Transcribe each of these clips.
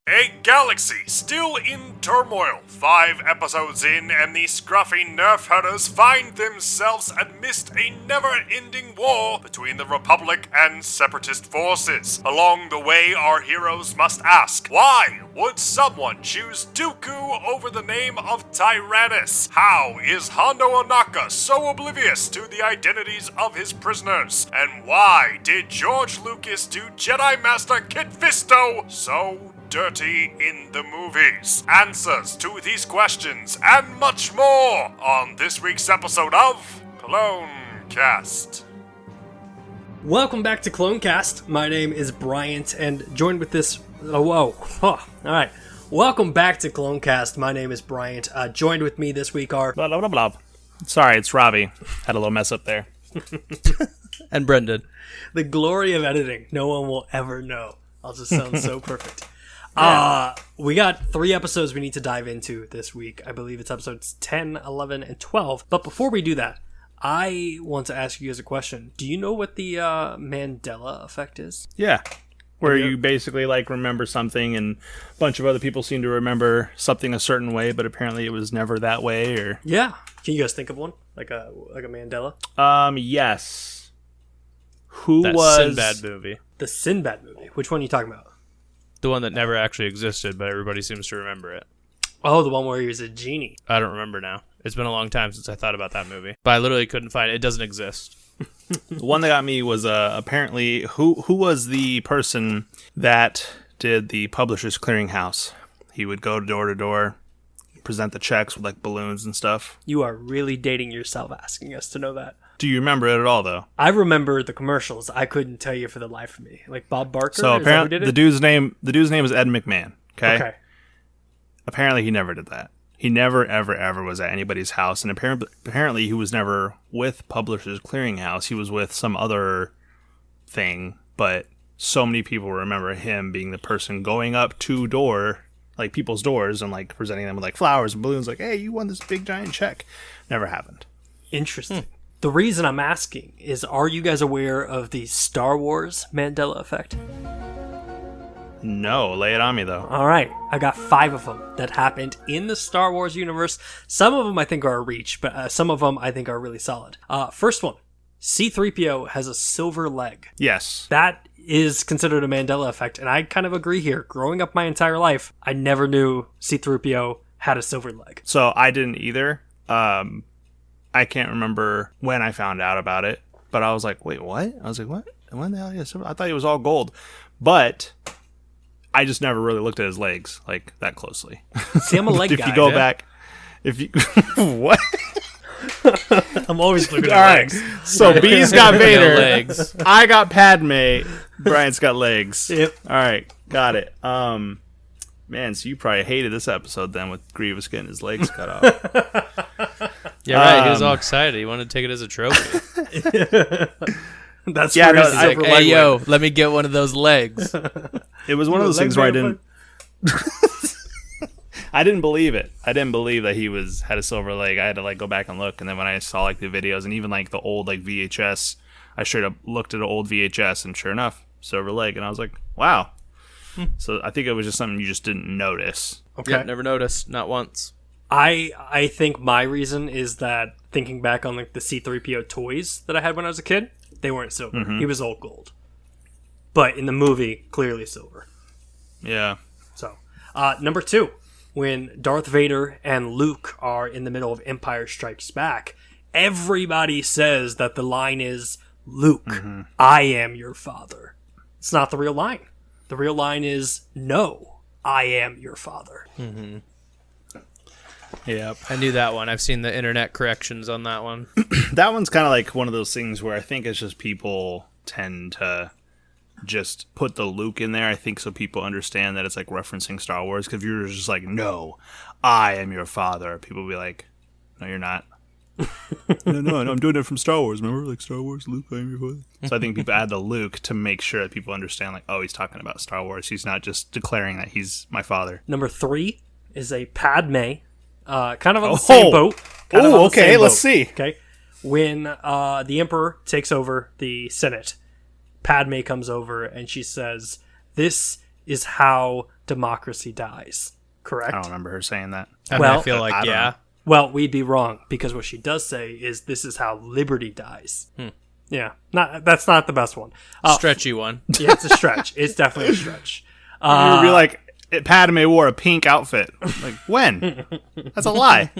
A galaxy still in turmoil. 5 episodes in, and the Scruffy Nerf Herders find themselves amidst a never-ending war between the Republic and separatist forces. Along the way, our heroes must ask, why would someone choose Dooku over the name of Tyranus? How is Hondo Onaka so oblivious to the identities of his prisoners? And why did George Lucas do Jedi Master Kit Fisto so dirty in the movies? Answers to these questions and much more on this week's episode of Clone Cast. Welcome back to Clone Cast. My name is Bryant, and joined with this. Alright. Welcome back to Clone Cast. My name is Bryant. Joined with me this week are. Blah, blah, blah, blah. Sorry, it's Robbie. Had a little mess up there. And Brendan. The glory of editing. No one will ever know. I'll just sound so perfect. We got 3 episodes we need to dive into this week. I believe it's episodes 10, 11, and 12. But before we do that, I want to ask you guys a question. Do you know what the Mandela Effect is? Yeah. Where you basically remember something and a bunch of other people seem to remember something a certain way, but apparently it was never that way, or... Yeah. Can you guys think of one? Like a Mandela? Yes. Who That was... Sinbad movie. The Sinbad movie. Which one are you talking about? The one that never actually existed, but everybody seems to remember it. Oh, the one where he was a genie. I don't remember now. It's been a long time since I thought about that movie. But I literally couldn't find it. It doesn't exist. The one that got me was apparently... Who was the person that did the Publishers Clearinghouse? He would go door to door, present the checks with balloons and stuff. You are really dating yourself asking us to know that. Do you remember it at all, though? I remember the commercials. I couldn't tell you for the life of me. Like Bob Barker? So apparently the dude's name is Ed McMahon. Okay. Apparently he never did that. He never ever was at anybody's house, and apparently he was never with Publishers Clearinghouse. He was with some other thing, but so many people remember him being the person going up to people's doors and presenting them with flowers and balloons, hey, you won this big giant check. Never happened. Interesting. The reason I'm asking is, are you guys aware of the Star Wars Mandela Effect? No, lay it on me, though. All right. I got 5 of them that happened in the Star Wars universe. Some of them I think are a reach, but some of them I think are really solid. First one, C-3po has a silver leg. Yes. That is considered a Mandela Effect, and I kind of agree here. Growing up my entire life, I never knew C-3po had a silver leg. So I didn't either. I can't remember when I found out about it, but I was like, wait, what? I was like, what? When the hell? Yeah, I thought it was all gold. But I just never really looked at his legs that closely. See, I'm a leg guy. If you go back, what? I'm always looking at all legs. Right. So B's got Vader. Legs. I got Padme. Brian's got legs. Yep. All right. Got it. Man, so you probably hated this episode then with Grievous getting his legs cut off. Yeah, right. He was all excited. He wanted to take it as a trophy. That's yeah, where no, his He's silver like, leg hey, yo, went. let me get one of those legs. It was one of those things where I didn't believe it. I didn't believe that he had a silver leg. I had to go back and look, and then when I saw the videos and even the old VHS, I straight up looked at an old VHS, and sure enough, silver leg, and I was like, wow. So I think it was just something you just didn't notice. Okay. Yep, never noticed. Not once. I think my reason is that thinking back on the C-3po toys that I had when I was a kid, they weren't silver. Mm-hmm. He was all gold. But in the movie, clearly silver. Yeah. So, number 2, when Darth Vader and Luke are in the middle of Empire Strikes Back, everybody says that the line is, Luke, I am your father. It's not the real line. The real line is, no, I am your father. Mm-hmm. Yep. I knew that one. I've seen the internet corrections on that one. That one's kind of one of those things where I think it's just people tend to just put the Luke in there. I think so people understand that it's referencing Star Wars. Because if you're just no, I am your father, people will be like, no, you're not. no, I'm doing it from Star Wars. Remember, Star Wars, Luke, I am your father. So I think people add the Luke to make sure that people understand, oh, he's talking about Star Wars. He's not just declaring that he's my father. Number 3 is a Padme, kind of on the same boat. Oh, okay, let's see. Okay, when the Emperor takes over the Senate, Padme comes over and she says, "This is how democracy dies. Correct? I don't remember her saying that. I mean, Well, I feel like, I don't yeah. know. Well, we'd be wrong, because what she does say is this is how liberty dies. Yeah, that's not the best one. Stretchy one. Yeah, it's a stretch. It's definitely a stretch. You would be like, Padme wore a pink outfit. Like, when? That's a lie.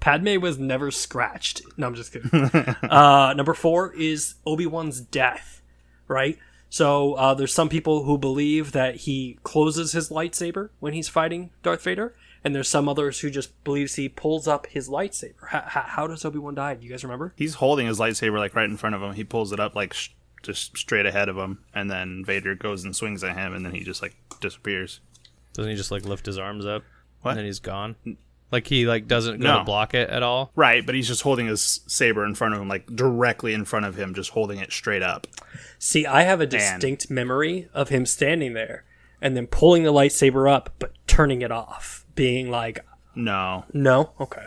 Padme was never scratched. No, I'm just kidding. Number 4 is Obi-Wan's death, right? So there's some people who believe that he closes his lightsaber when he's fighting Darth Vader, and there's some others who just believes he pulls up his lightsaber. How does Obi-Wan die? Do you guys remember? He's holding his lightsaber like right in front of him. He pulls it up like just straight ahead of him, and then Vader goes and swings at him, and then he just like disappears. Doesn't he just like lift his arms up? What? And then he's gone? Like he like doesn't go No. to block it at all? Right, but he's just holding his saber in front of him, like directly in front of him, just holding it straight up. See, I have a distinct memory of him standing there and then pulling the lightsaber up, but turning it off, being like, No, okay.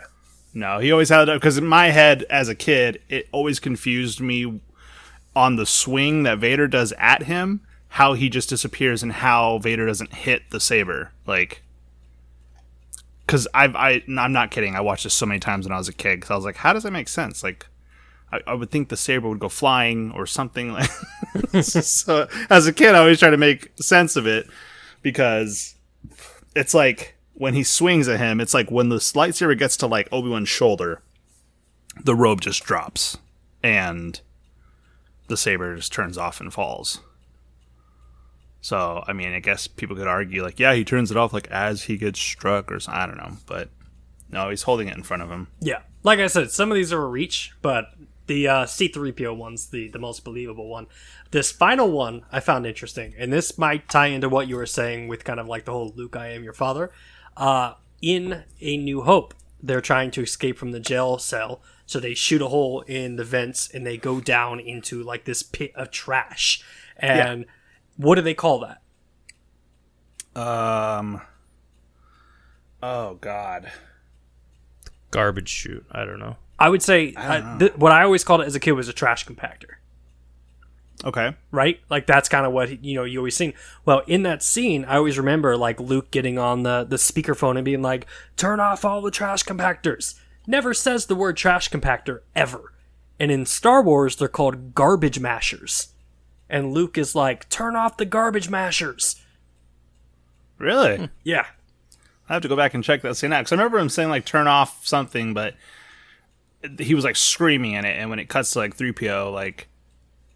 no, he always had it up because in my head as a kid, it always confused me on the swing that Vader does at him, how he just disappears and how Vader doesn't hit the saber, like. Because I'm not kidding. I watched this so many times when I was a kid. Because I was like, how does that make sense? Like, I would think the saber would go flying or something. Like, so as a kid, I always try to make sense of it because it's like when he swings at him, it's like when the lightsaber gets to like Obi-Wan's shoulder, the robe just drops and the saber just turns off and falls. So, I mean, I guess people could argue, like, yeah, he turns it off, like, as he gets struck or something. I don't know. But, no, he's holding it in front of him. Yeah. Like I said, some of these are a reach, but the C-3po one's the most believable one. This final one I found interesting, and this might tie into what you were saying with kind of like the whole Luke, I am your father. In A New Hope, they're trying to escape from the jail cell, so they shoot a hole in the vents, and they go down into, like, this pit of trash. And... yeah. What do they call that? Oh, God. Garbage chute. I don't know. I would say what I always called it as a kid was a trash compactor. Okay. Right? Like, that's kind of what, you always seen. Well, in that scene, I always remember, like, Luke getting on the speakerphone and being like, turn off all the trash compactors. Never says the word trash compactor, ever. And in Star Wars, they're called garbage mashers. And Luke is like, turn off the garbage mashers. Really? Yeah. I have to go back and check that scene out. Because I remember him saying, like, turn off something, but he was, like, screaming in it. And when it cuts to, like, 3PO, like,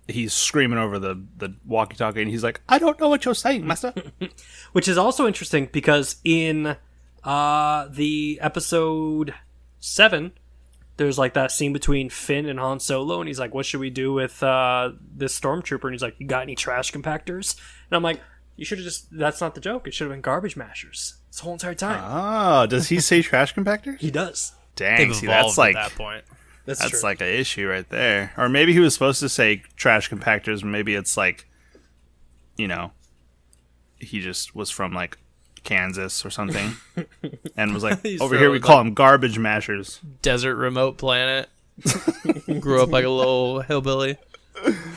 he's screaming over the walkie-talkie. And he's like, I don't know what you're saying, master. Which is also interesting because in the episode 7... there's like that scene between Finn and Han Solo, and he's like, what should we do with this stormtrooper? And he's like, you got any trash compactors? And I'm like, you should have that's not the joke. It should have been garbage mashers this whole entire time. Oh, does he say trash compactors? He does. Dang, They've see, evolved that's like, at that point. That's true. like an issue right there. Or maybe he was supposed to say trash compactors, maybe it's like, he just was from like Kansas or something and was like, over here we call them garbage mashers. Desert remote planet. Grew up like a little hillbilly.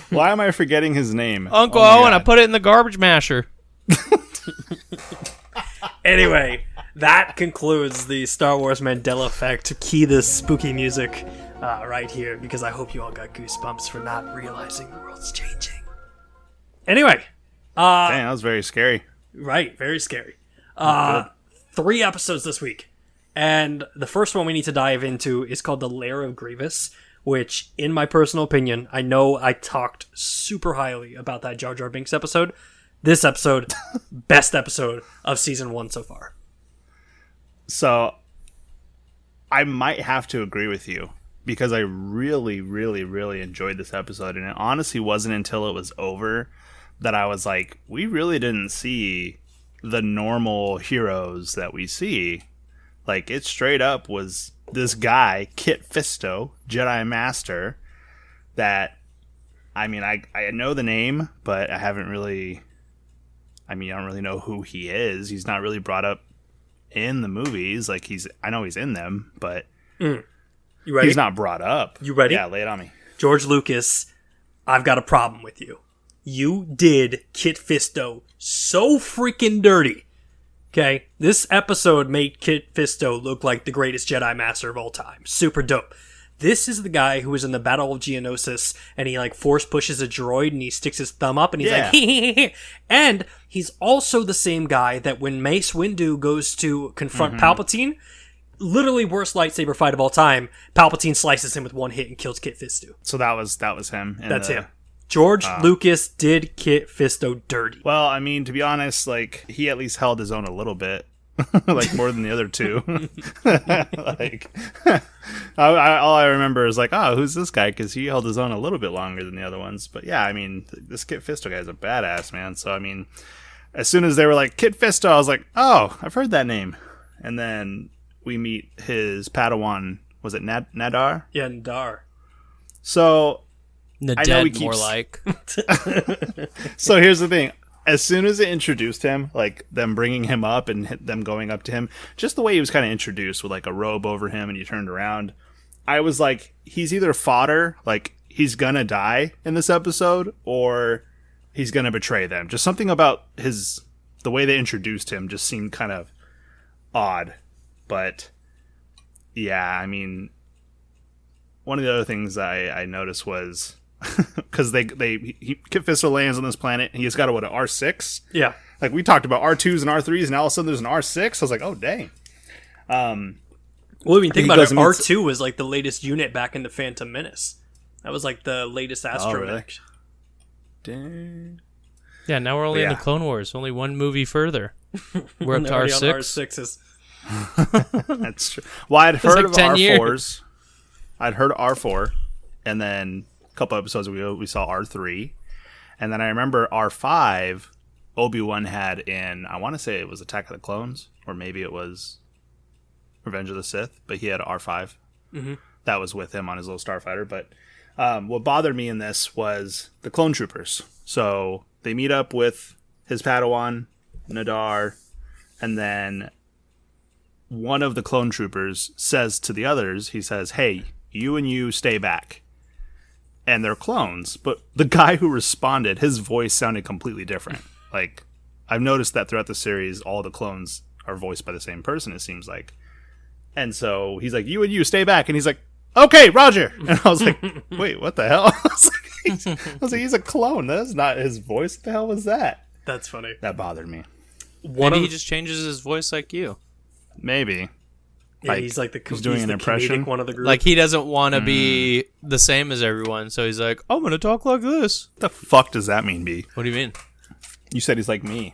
Why am I forgetting his name? Uncle Oh my Owen, I God. put it in the garbage masher. Anyway, that concludes the Star Wars Mandela Effect. Key this spooky music right here, because I hope you all got goosebumps for not realizing the world's changing. Anyway. Dang, that was very scary. Right, very scary. 3 episodes this week. And the first one we need to dive into is called The Lair of Grievous, which, in my personal opinion, I know I talked super highly about that Jar Jar Binks episode. This episode, best episode of season 1 so far. So, I might have to agree with you, because I really, really, really enjoyed this episode, and it honestly wasn't until it was over that I was like, we really didn't see the normal heroes that we see. Like, it straight up was this guy, Kit Fisto, Jedi Master, that, I mean, I know the name, but I don't really know who he is. He's not really brought up in the movies. Like, I know he's in them, but You ready? he's not brought up. You ready? Yeah, lay it on me. George Lucas, I've got a problem with you. You did Kit Fisto so freaking dirty Okay, this episode made Kit Fisto look like the greatest Jedi Master of all time. Super dope. This is the guy who was in the Battle of Geonosis, and he like force pushes a droid, and he sticks his thumb up, and he's like, hee. And he's also the same guy that when Mace Windu goes to confront Palpatine, literally worst lightsaber fight of all time, Palpatine slices him with one hit and kills Kit Fisto. So that was him. That's him. George Lucas did Kit Fisto dirty. Well, I mean, to be honest, like, he at least held his own a little bit. Like, more than the other two. Like, all I remember is like, oh, who's this guy? Because he held his own a little bit longer than the other ones. But yeah, I mean, this Kit Fisto guy is a badass, man. So, I mean, as soon as they were like, Kit Fisto, I was like, oh, I've heard that name. And then we meet his Padawan, was it Nadar? Yeah, Nadar. So... Naded, more like. So here's the thing. As soon as it introduced him, like them bringing him up and them going up to him, just the way he was kind of introduced with like a robe over him and he turned around, I was like, he's either fodder, like he's gonna die in this episode, or he's gonna betray them. Just something about the way they introduced him just seemed kind of odd. But yeah, I mean, one of the other things I noticed was because Kit Fisto lands on this planet and he's got an R6. Yeah, like we talked about R2s and R3s, and all of a sudden there's an R6. I was like, oh dang. Well, I mean, think about it. R2 was like the latest unit back in the Phantom Menace. That was like the latest astromech. Dang. Yeah, now we're only in the Clone Wars. Only one movie further. We're up to R6. R6s. That's true. Well, I'd heard like of 10 R4s. years. I'd heard R4, and then a couple episodes ago we saw R3, and then I remember R5. Obi-Wan had in, I want to say it was Attack of the Clones, or maybe it was Revenge of the Sith, but he had R5. Mm-hmm. That was with him on his little starfighter. But what bothered me in this was the clone troopers. So they meet up with his Padawan, Nadar, and then one of the clone troopers says to the others, he says, hey, you and you stay back. And they're clones, but the guy who responded, his voice sounded completely different. Like, I've noticed that throughout the series, all the clones are voiced by the same person, it seems like. And so he's like, you and you stay back. And he's like, okay, Roger. And I was like, wait, what the hell? I was like, he's a clone. That's not his voice. What the hell was that? That's funny. That bothered me. Maybe he just changes his voice like you. Maybe. Yeah, like, he's like he's doing an impression. One of the group. Like he doesn't want to be the same as everyone, so he's like, I'm gonna talk like this. What the fuck does that mean, B? What do you mean? You said he's like me.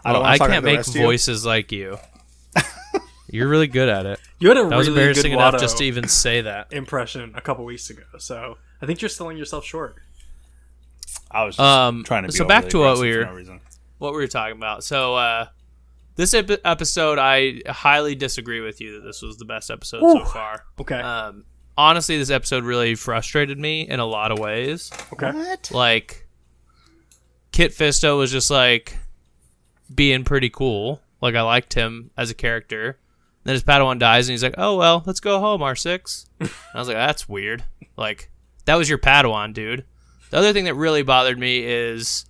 I can't make voices like you. You're really good at it. You had a that really was embarrassing good enough just to even say that impression a couple weeks ago. So I think you're selling yourself short. I was just trying to be so back to what we were talking about. So this episode, I highly disagree with you that this was the best episode so far. Okay. Honestly, this episode really frustrated me in a lot of ways. Okay. What? Like, Kit Fisto was just like being pretty cool. Like, I liked him as a character. Then his Padawan dies, and he's like, oh, well, let's go home, R6. And I was like, that's weird. Like, that was your Padawan, dude. The other thing that really bothered me is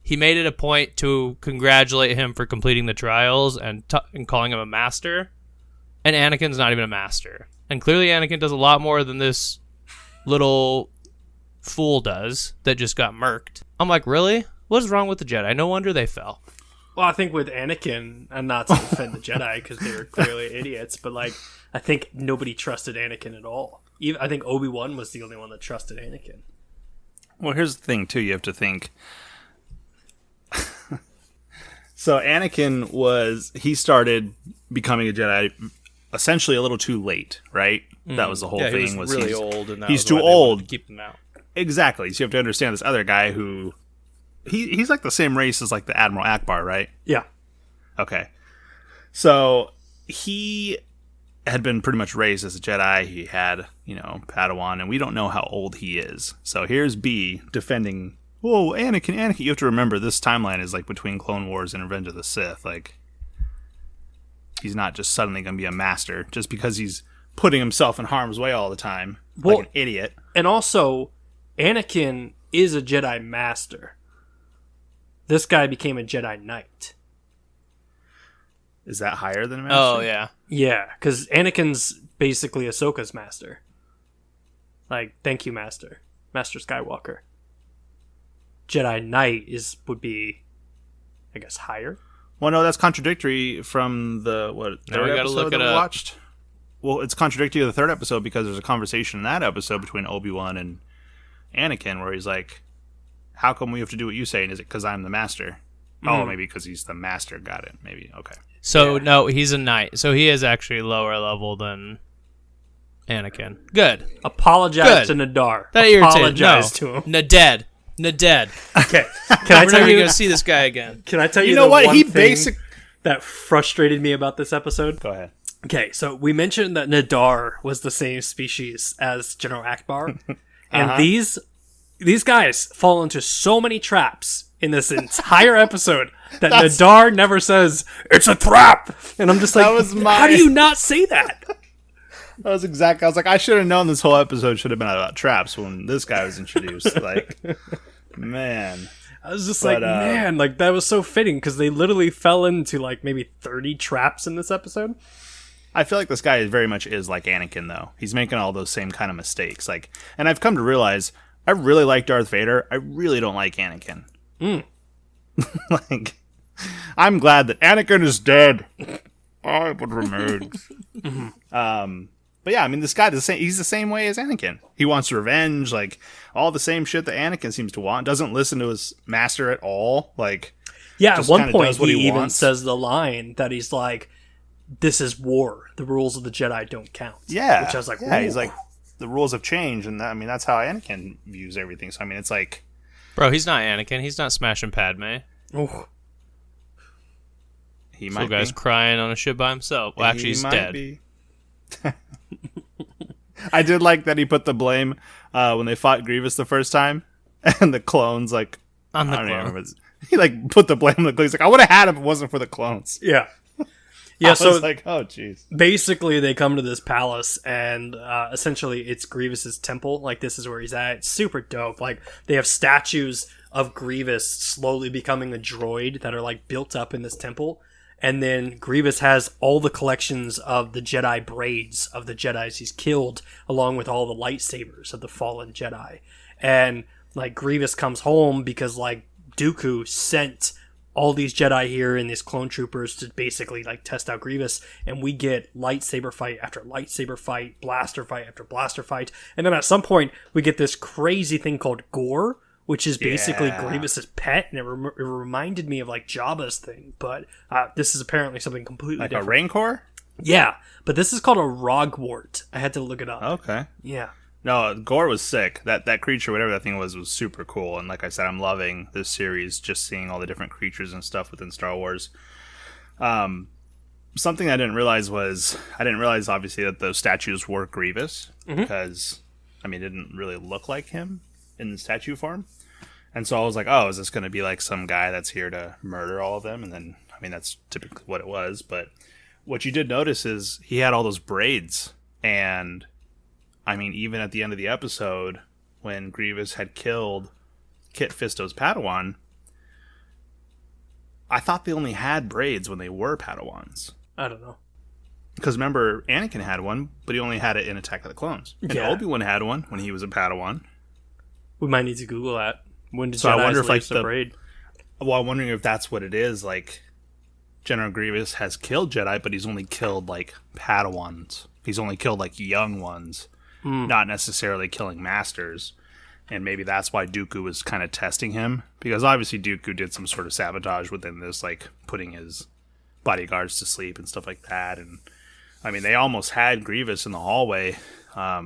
he made it a point to congratulate him for completing the trials and calling him a master. And Anakin's not even a master. And clearly Anakin does a lot more than this little fool does that just got murked. I'm like, really? What is wrong with the Jedi? No wonder they fell. Well, I think with Anakin, and not to defend the Jedi because they were clearly idiots, but like I think nobody trusted Anakin at all. I think Obi-Wan was the only one that trusted Anakin. Well, here's the thing, too. You have to think. So Anakin he started becoming a Jedi essentially a little too late, right? That was the whole thing. He was really old, and he's too old to keep him out. Exactly. So you have to understand this other guy who he's like the same race as like the Admiral Akbar, right? Yeah. Okay. So he had been pretty much raised as a Jedi. He had, Padawan, and we don't know how old he is. So here's B defending, whoa, Anakin. You have to remember this timeline is like between Clone Wars and Revenge of the Sith. Like, he's not just suddenly going to be a master just because he's putting himself in harm's way all the time. Like an idiot. And also, Anakin is a Jedi Master. This guy became a Jedi Knight. Is that higher than master? Oh, yeah. Yeah, because Anakin's basically Ahsoka's master. Like, thank you, Master Skywalker. Jedi Knight would be, I guess, higher. Well, no, that's contradictory from the Now we third gotta episode look that it we up. watched. Well, it's contradictory to the third episode because there's a conversation in that episode between Obi-Wan and Anakin where he's like, "How come we have to do what you say? And is it because I'm the master?" Oh, maybe because he's the master. Got it. Maybe. Okay. So, no, he's a knight. So he is actually lower level than Anakin. Good. Apologize Good. to Nadar. That irritated. Apologize to him. Naded. Okay. Can I We're tell never you? going to see this guy again. Can I tell you? You know the what? one He thing that frustrated me about this episode. Go ahead. Okay, so we mentioned that Nadar was the same species as General Akbar, and these guys fall into so many traps in this entire episode that Nadar never says it's a trap, and I'm just like, how do you not say that? That was exactly. I was like, I should have known this whole episode should have been about traps when this guy was introduced. Like, man. I was just man, like that was so fitting because they literally fell into like maybe 30 traps in this episode. I feel like this guy very much is like Anakin, though. He's making all those same kind of mistakes. Like, and I've come to realize I really like Darth Vader. I really don't like Anakin. Like, I'm glad that Anakin is dead. I would remain. But yeah, I mean, this guy, he's the same way as Anakin. He wants revenge, like all the same shit that Anakin seems to want. Doesn't listen to his master at all. Like, yeah, at just one kinda point does what he he even wants. says the line that he's like, "This is war. The rules of the Jedi don't count." Yeah, which I was like, yeah, "Ooh." he's like, the rules have changed, and I mean, that's how Anakin views everything. So I mean, it's like, Bro, he's not Anakin. He's not smashing Padme. "Ooh." he This might little guy's be. crying on a ship by himself. Well, actually, he's might dead. be. I did like that he put the blame when they fought Grievous the first time, and the clones like On the I don't clone. remember. He like put the blame on the clones. He's like, I would have had him if it wasn't for the clones. Yeah. I Yeah, was so like, oh jeez. basically they come to this palace and essentially it's Grievous's temple. Like, this is where he's at. It's super dope. Like, they have statues of Grievous slowly becoming a droid that are like built up in this temple. And then Grievous has all the collections of the Jedi braids of the Jedis he's killed, along with all the lightsabers of the fallen Jedi. And like Grievous comes home because like Dooku sent all these Jedi here and these clone troopers to basically like test out Grievous, and we get lightsaber fight after lightsaber fight, blaster fight after blaster fight, and then at some point we get this crazy thing called Gore, which is basically Yeah. Grievous's pet, and it reminded me of like Jabba's thing, but this is apparently something completely Like different. a Rancor? Yeah, but this is called a Rogwart. I had to look it up. Okay. Yeah. No, Gore was sick. That creature, whatever that thing was super cool. And like I said, I'm loving this series, just seeing all the different creatures and stuff within Star Wars. Something I didn't realize obviously that those statues were Grievous because I mean it didn't really look like him in the statue form. And so I was like, oh, is this going to be like some guy that's here to murder all of them? And then I mean that's typically what it was. But what you did notice is he had all those braids, and I mean even at the end of the episode when Grievous had killed Kit Fisto's Padawan, I thought they only had braids when they were Padawans. I don't know. Because remember, Anakin had one, but he only had it in Attack of the Clones. And Yeah. Obi-Wan had one when he was a Padawan. We might need to Google that. When did So I Jedis wonder if, like, lose the the- braid? Well, I'm wondering if that's what it is. Like, General Grievous has killed Jedi, but he's only killed, like, Padawans. He's only killed, like, young ones. Not necessarily killing Masters. And maybe that's why Dooku was kind of testing him. Because obviously Dooku did some sort of sabotage within this, like, putting his bodyguards to sleep and stuff like that. And, I mean, they almost had Grievous in the hallway. I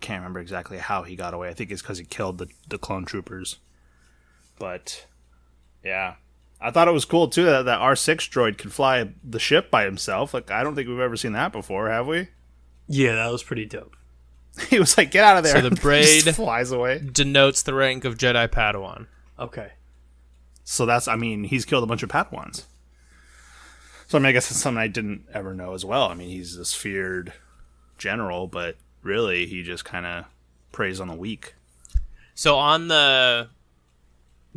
can't remember exactly how he got away. I think it's because he killed the clone troopers. But, yeah. I thought it was cool, too, that R6 droid could fly the ship by himself. Like, I don't think we've ever seen that before, have we? Yeah, that was pretty dope. He was like, get out of there. So the and braid- just flies away. Denotes the rank of Jedi Padawan. Okay. So that's, I mean, he's killed a bunch of Padawans. So I mean, I guess it's something I didn't ever know as well. I mean, he's this feared general, but really he just kind of preys on the weak. So on the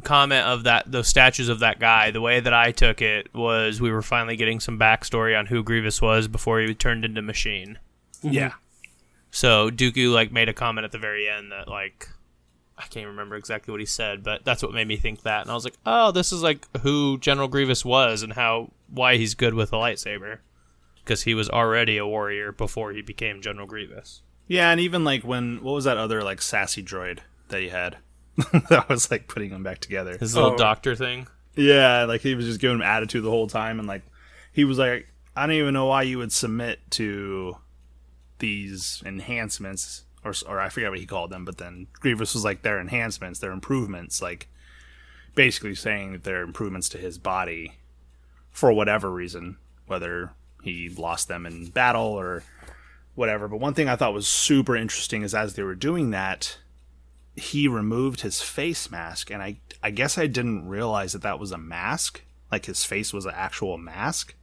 comment of those statues of that guy, the way that I took it was we were finally getting some backstory on who Grievous was before he turned into machine. Yeah. So Dooku like made a comment at the very end that like I can't remember exactly what he said, but that's what made me think that. And I was like, oh, this is like who General Grievous was and why he's good with a lightsaber, because he was already a warrior before he became General Grievous. Yeah, and even like what was that other like sassy droid that he had? That was like putting them back together. His little doctor thing. Yeah, like he was just giving him attitude the whole time, and like he was like, I don't even know why you would submit to these enhancements, or I forget what he called them, but then Grievous was like, they're enhancements, they're improvements, like basically saying that they're improvements to his body for whatever reason, whether he lost them in battle or whatever. But one thing I thought was super interesting is as they were doing that, he removed his face mask, and I guess I didn't realize that was a mask, like his face was an actual mask.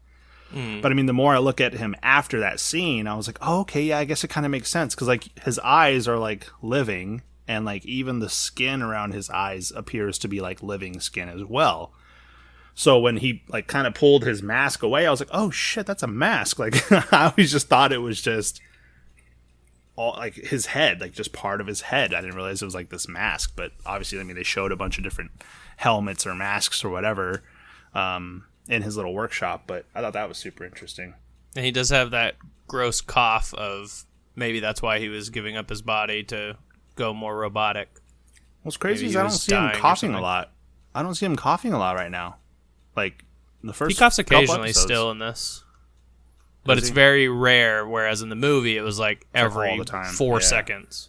But I mean, the more I look at him after that scene, I was like, oh, okay, yeah, I guess it kind of makes sense, because like his eyes are like living, and like even the skin around his eyes appears to be like living skin as well. So when he like kind of pulled his mask away, I was like, oh shit, that's a mask. Like I always just thought it was just all like his head, like just part of his head. I didn't realize it was like this mask, but obviously, I mean, they showed a bunch of different helmets or masks or whatever in his little workshop, but I thought that was super interesting. And he does have that gross cough of maybe that's why he was giving up his body to go more robotic. What's crazy Maybe is he I don't was see him dying or coughing a something. lot. I don't see him coughing a lot right now. Like the first He coughs couple occasionally episodes. still in this. But Does it's he? very rare, whereas in the movie it was like like every all the time. 4 Yeah. seconds.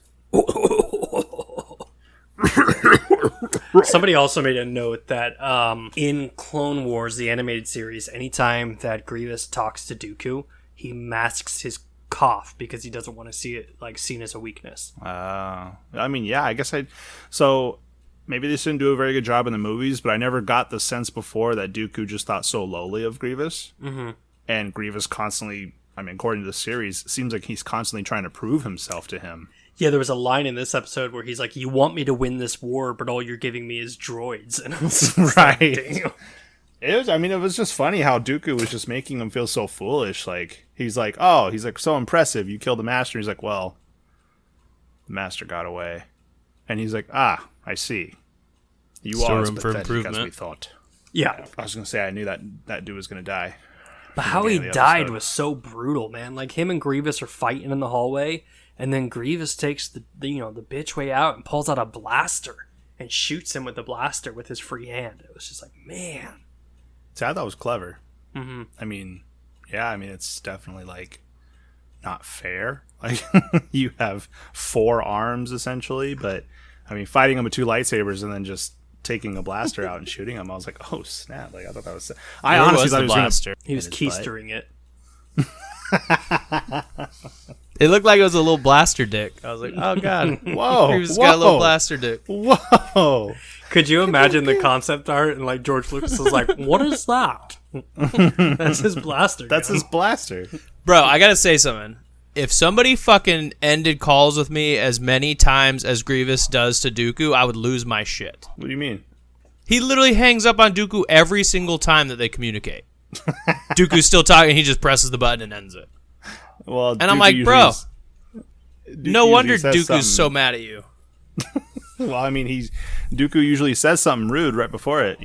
Somebody also made a note that in Clone Wars, the animated series, anytime that Grievous talks to Dooku, he masks his cough because he doesn't want to see it like seen as a weakness. I mean, yeah, I guess so maybe they didn't do a very good job in the movies, but I never got the sense before that Dooku just thought so lowly of Grievous. Mm-hmm. And Grievous constantly, I mean, according to the series, it seems like he's constantly trying to prove himself to him. Yeah, there was a line in this episode where he's like, "You want me to win this war, but all you're giving me is droids." And I was just Right. like, damn. It was just funny how Dooku was just making him feel so foolish. Like, he's like, so impressive. You killed the master. He's like, well, the master got away. And he's like, I see. You Still are as room for pathetic as improvement. we thought. Yeah, I was going to say, I knew that dude was going to die. but how beginning he of the died episode. was so brutal, man. Like him and Grievous are fighting in the hallway, and then Grievous takes the bitch way out and pulls out a blaster and shoots him with the blaster with his free hand. It was just like, man. See, I thought it was clever. Mm-hmm. I mean, yeah, it's definitely, like, not fair. Like, you have 4 arms, essentially, but, I mean, fighting him with 2 lightsabers and then just taking a blaster out and shooting him, I was like, oh, snap. Like, I thought that was... I Where honestly was thought the he was going blaster? He was in his butt. keistering it. It looked like it was a little blaster dick. I was like, oh god. Whoa, He just got a little blaster dick. Whoa. Could you imagine the concept art and like George Lucas was like, "What is that?" That's his blaster. That's gun. his blaster. Bro, I gotta say something. If somebody fucking ended calls with me as many times as Grievous does to Dooku, I would lose my shit. What do you mean? He literally hangs up on Dooku every single time that they communicate. Dooku's still talking, he just presses the button and ends it. Well, And I'm like, bro, no wonder Dooku's so mad at you. Well, I mean, Dooku usually says something rude right before it,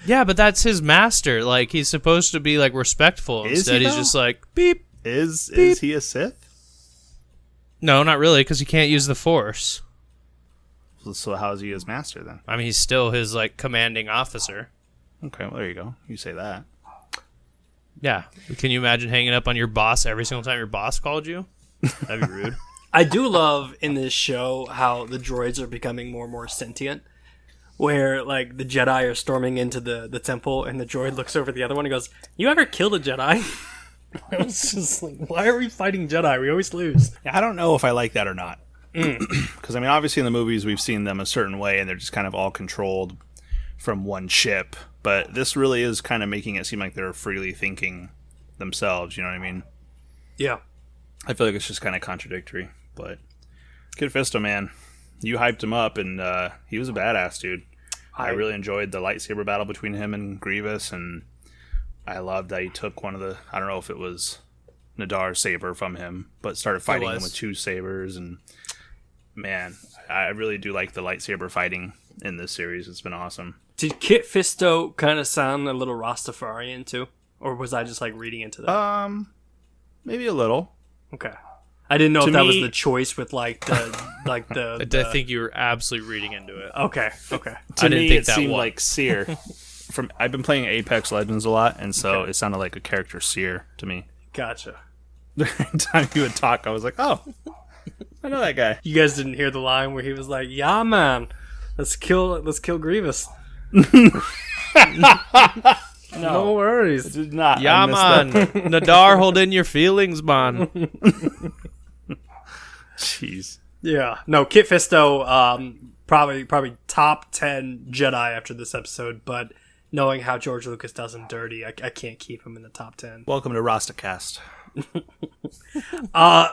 Yeah, but that's his master. Like, he's supposed to be, like, respectful. Is Instead, he, he's though? just like, beep. Is he a Sith? No, not really, because he can't use the Force. So how is he his master then? I mean, he's still his, like, commanding officer. Okay, well, there you go. You say that. Yeah. Can you imagine hanging up on your boss every single time your boss called you? That'd be rude. I do love in this show how the droids are becoming more and more sentient. Where like the Jedi are storming into the temple, and the droid looks over at the other one and goes, "You ever killed a Jedi?" I was just like, "Why are we fighting Jedi? We always lose." I don't know if I like that or not. Because, I mean, obviously in the movies we've seen them a certain way, and they're just kind of all controlled from one ship. But this really is kind of making it seem like they're freely thinking themselves, you know what I mean? Yeah. I feel like it's just kind of contradictory. But Kit Fisto, man, you hyped him up, and he was a badass, dude. I really enjoyed the lightsaber battle between him and Grievous, and I loved that he took one of the, I don't know if it was Nadar's saber from him, but started fighting him with 2 sabers. And man, I really do like the lightsaber fighting in this series. It's been awesome. Did Kit Fisto kind of sound a little Rastafarian too? Or was I just like reading into that? Maybe a little. Okay. I didn't know To if that was me- the choice with like the I think you were absolutely reading into it. Okay. To I didn't me, think it that seemed one. like Seer. I've been playing Apex Legends a lot, and so it sounded like a character Seer to me. Gotcha. Every time he would talk, I was like, oh, I know that guy. You guys didn't hear the line where he was like, "Yeah, man, let's kill Grievous." No worries. Did not. Yeah, I man. missed that. Nadar, hold in your feelings, man. Jeez. Yeah. No, Kit Fisto, probably top 10 Jedi after this episode, but knowing how George Lucas does him dirty, I can't keep him in the top 10. Welcome to Rastacast.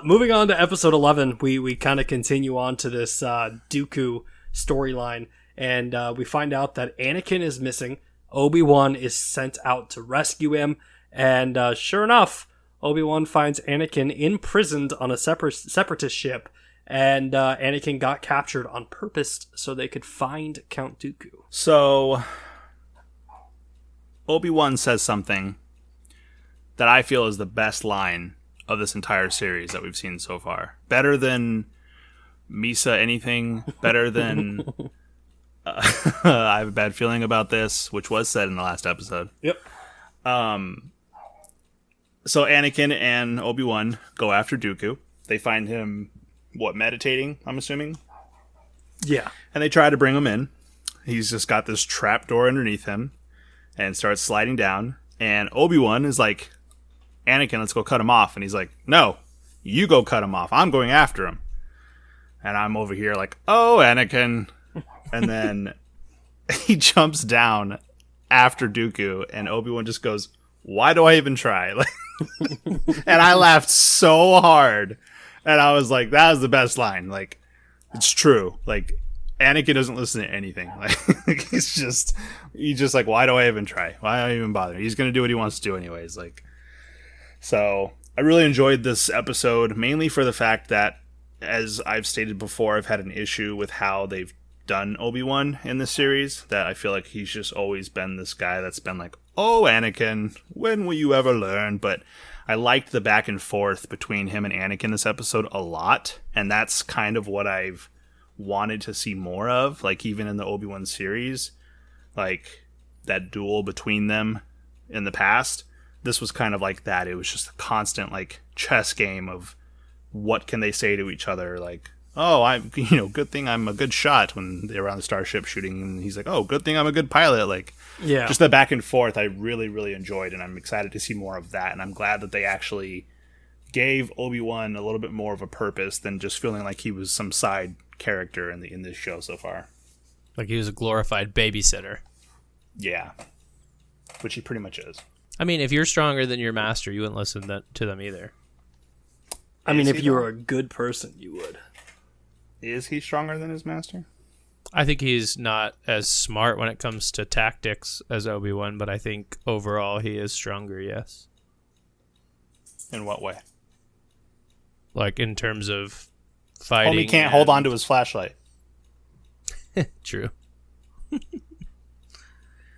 Moving on to episode 11, we kind of continue on to this Dooku storyline, and we find out that Anakin is missing. Obi-Wan is sent out to rescue him, and sure enough, Obi-Wan finds Anakin imprisoned on a separatist ship, and Anakin got captured on purpose so they could find Count Dooku. So, Obi-Wan says something that I feel is the best line of this entire series that we've seen so far. Better than Misa anything, better than I have a bad feeling about this, which was said in the last episode. Yep. So Anakin and Obi-Wan go after Dooku. They find him, meditating, I'm assuming? Yeah. And they try to bring him in. He's just got this trap door underneath him and starts sliding down. And Obi-Wan is like, Anakin, let's go cut him off. And he's like, no, you go cut him off. I'm going after him. And I'm over here like, oh, Anakin. And then he jumps down after Dooku, and Obi-Wan just goes, why do I even try? And I laughed so hard. And I was like, that was the best line. Like, it's true. Like, Anakin doesn't listen to anything. Like, he's just like, why do I even try? Why do I even bother? He's going to do what he wants to do anyways. Like, so I really enjoyed this episode, mainly for the fact that, as I've stated before, I've had an issue with how they've done Obi-Wan in this series, that I feel like he's just always been this guy that's been like, oh, Anakin, when will you ever learn? But I liked the back and forth between him and Anakin this episode a lot, and that's kind of what I've wanted to see more of, like even in the Obi-Wan series, like that duel between them in the past. This was kind of like that. It was just a constant like chess game of what can they say to each other, like, oh, I'm, good thing I'm a good shot when they were on the starship shooting, and he's like, oh, good thing I'm a good pilot. Like, Yeah. just the back and forth I really, really enjoyed, and I'm excited to see more of that, and I'm glad that they actually gave Obi-Wan a little bit more of a purpose than just feeling like he was some side character in this show so far. Like he was a glorified babysitter. Yeah. Which he pretty much is. I mean, if you're stronger than your master, you wouldn't listen to them either. I mean, Is if he you though? were a good person, you would. Is he stronger than his master? I think he's not as smart when it comes to tactics as Obi-Wan, but I think overall he is stronger, yes. In what way? Like in terms of fighting. Homie can't hold on to his flashlight. True.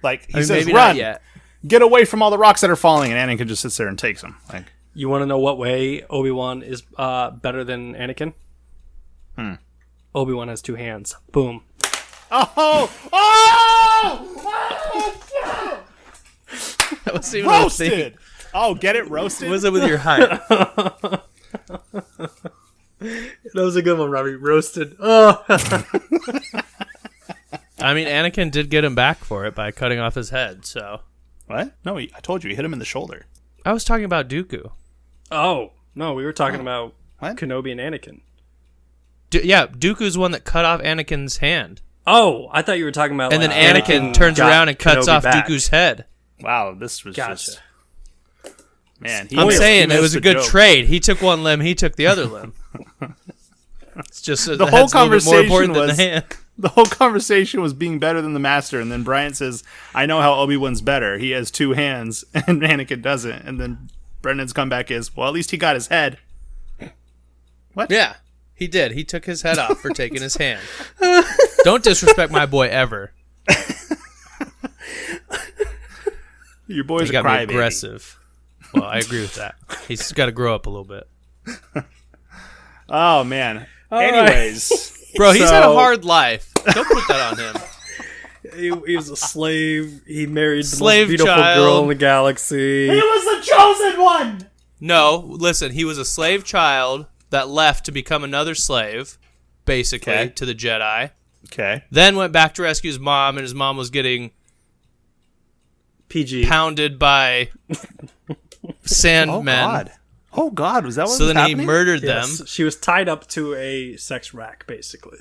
Like, he I mean, says, maybe not run! yet. Get away from all the rocks that are falling, and Anakin just sits there and takes them. Like, You want to know what way Obi-Wan is better than Anakin? Obi-Wan has 2 hands. Boom. oh! That was even a thing. Roasted! Oh, get it? Roasted? What was it with your height? That was a good one, Robbie. Roasted. Oh. I mean, Anakin did get him back for it by cutting off his head, so. What? No, I told you, he hit him in the shoulder. I was talking about Dooku. Oh. No, we were talking about What? Kenobi and Anakin. Yeah, Dooku's one that cut off Anakin's hand. Oh, I thought you were talking about... And like, then Anakin turns got around and cuts Kenobi off back. Dooku's head. Wow, this was Gotcha. just... Man, I'm saying it was a good joke. trade. He took one limb, he took the other limb. It's just The whole head's a little bit more conversation important than was the hand. The whole conversation was being better than the Master, and then Bryant says, I know how Obi-Wan's better. He has 2 hands, and Anakin doesn't. And then Brendan's comeback is, well, at least he got his head. What? Yeah, he did. He took his head off for taking his hand. Don't disrespect my boy ever. Your boy's He a got me crybaby. aggressive. Well, I agree with that. He's got to grow up a little bit. Oh, man. All Anyways. Bro, he's had a So- hard life. Don't put that on him. He was a slave. He married the Slave most beautiful child. girl in the galaxy. was the chosen one! No, listen, he was a slave child that left to become another slave, basically, Okay. to the Jedi. Okay. Then went back to rescue his mom, and his mom was getting PG. pounded by sandmen. Oh, God. Was that what So was then he happening? murdered Yes, them. she was tied up to a sex rack, basically.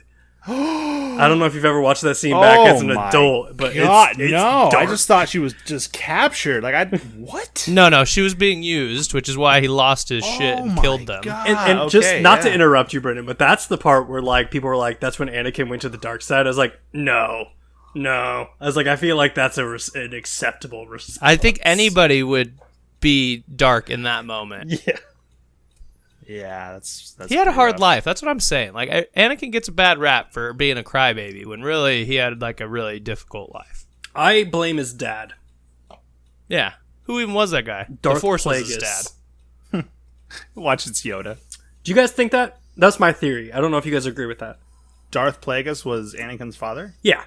I don't know if you've ever watched that scene back as an adult, but God, it's no. I dark. just thought she was just captured. What? No, she was being used, which is why he lost his shit and killed them. God. And just not to interrupt you, Brendan, but that's the part where like people were like, "That's when Anakin went to the dark side." I was like, "No." I was like, I feel like that's an acceptable response. I think anybody would be dark in that moment. Yeah. Yeah, that's He had a pretty hard rough. life. That's what I'm saying. Like Anakin gets a bad rap for being a crybaby when really he had like a really difficult life. I blame his dad. Yeah. Who even was that guy? Darth the Force was his Plagueis. dad. Watch it's Yoda. Do you guys think that? That's my theory. I don't know if you guys agree with that. Darth Plagueis was Anakin's father? Yeah.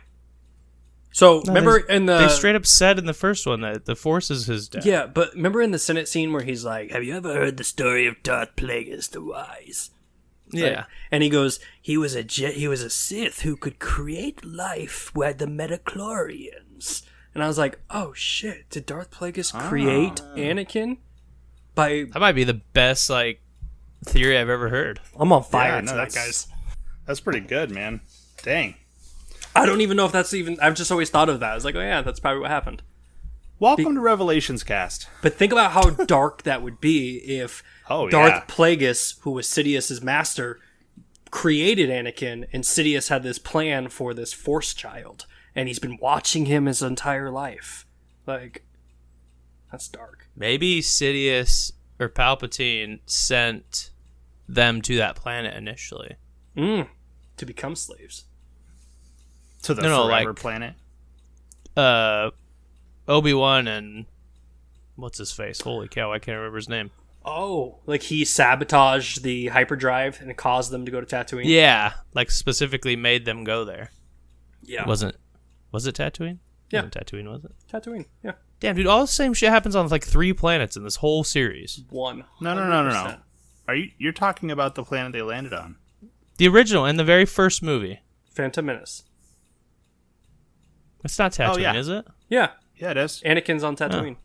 So No, remember in the They straight up said in the first one that the Force is his dad. yeah, but remember in the Senate scene where he's like, "Have you ever heard the story of Darth Plagueis the Wise?" Yeah. Right? And he goes, he was a Sith who could create life where the Metachlorians. And I was like, oh shit, did Darth Plagueis create Anakin? That might be the best like theory I've ever heard. I'm on fire Yeah, no, tonight, that's- guys. That's pretty good, man. Dang. I don't even know if that's even. I've just always thought of that. I was like, oh yeah, that's probably what happened. Welcome to Revelations Cast. But think about how dark that would be if Oh, Darth yeah. Plagueis, who was Sidious's master, created Anakin, and Sidious had this plan for this Force child, and he's been watching him his entire life. Like, that's dark. Maybe Sidious or Palpatine sent them to that planet initially. To become slaves. To the No, forever like- planet. Obi-Wan and what's his face? Holy cow, I can't remember his name. Oh, like he sabotaged the hyperdrive and caused them to go to Tatooine? Yeah, like specifically made them go there. Yeah. Was it Tatooine? Yeah. Wasn't Tatooine, was it? Tatooine, yeah. Damn, dude, all the same shit happens on like 3 planets in this whole series. 100%. No. You're talking about the planet they landed on? The original in the very first movie. Phantom Menace. It's not Tatooine, yeah. is it? Yeah. Yeah, it is. Anakin's on Tatooine.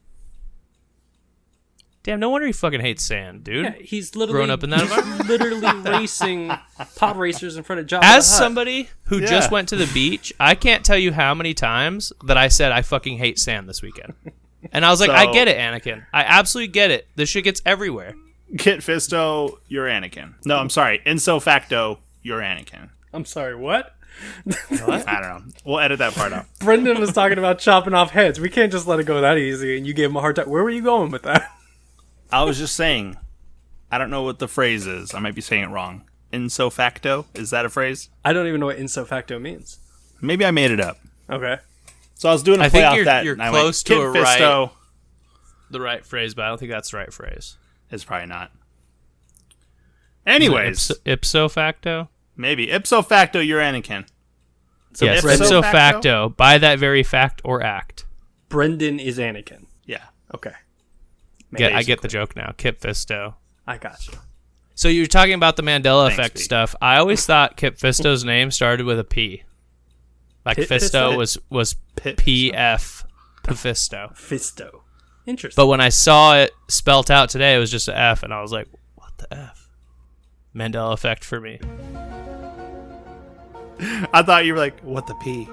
Damn, no wonder he fucking hates sand, dude. Yeah, he's literally Grown up in that environment? literally racing pod racers in front of Jabba As the Hutt. somebody who Yeah. just went to the beach, I can't tell you how many times that I said I fucking hate sand this weekend. And I was like, So- I get it, Anakin. I absolutely get it. This shit gets everywhere. Kit Fisto, you're Anakin. No, I'm sorry. Inso facto, you're Anakin. I'm sorry, what? I don't know. We'll edit that part out. Brendan was talking about chopping off heads. We can't just let it go that easy, and you gave him a hard time. Where were you going with that? I was just saying, I don't know what the phrase is. I might be saying it wrong. Inso facto? Is that a phrase? I don't even know what inso facto means. Maybe I made it up. Okay. So I was doing a I play think off you're- that. you're and I close went, to Kit a right- Fisto The right phrase, but I don't think that's the right phrase. is probably not. Anyways, Ipso facto? maybe. Ipso facto, you're Anakin. So Yes, ipso ipso facto? facto, by that very fact or act. Brendan is Anakin. Yeah. Okay. I get the joke now. Kit Fisto. I got you. So you're talking about the Mandela Thanks, Effect Pete. stuff. I always thought Kit Fisto's name started with a P. Like Pit Fisto Fisto? was Pit PF Fisto. Fisto. Interesting. But when I saw it spelt out today, it was just an F, and I was like, what the F? Mandela Effect for me. I thought you were like, what the P?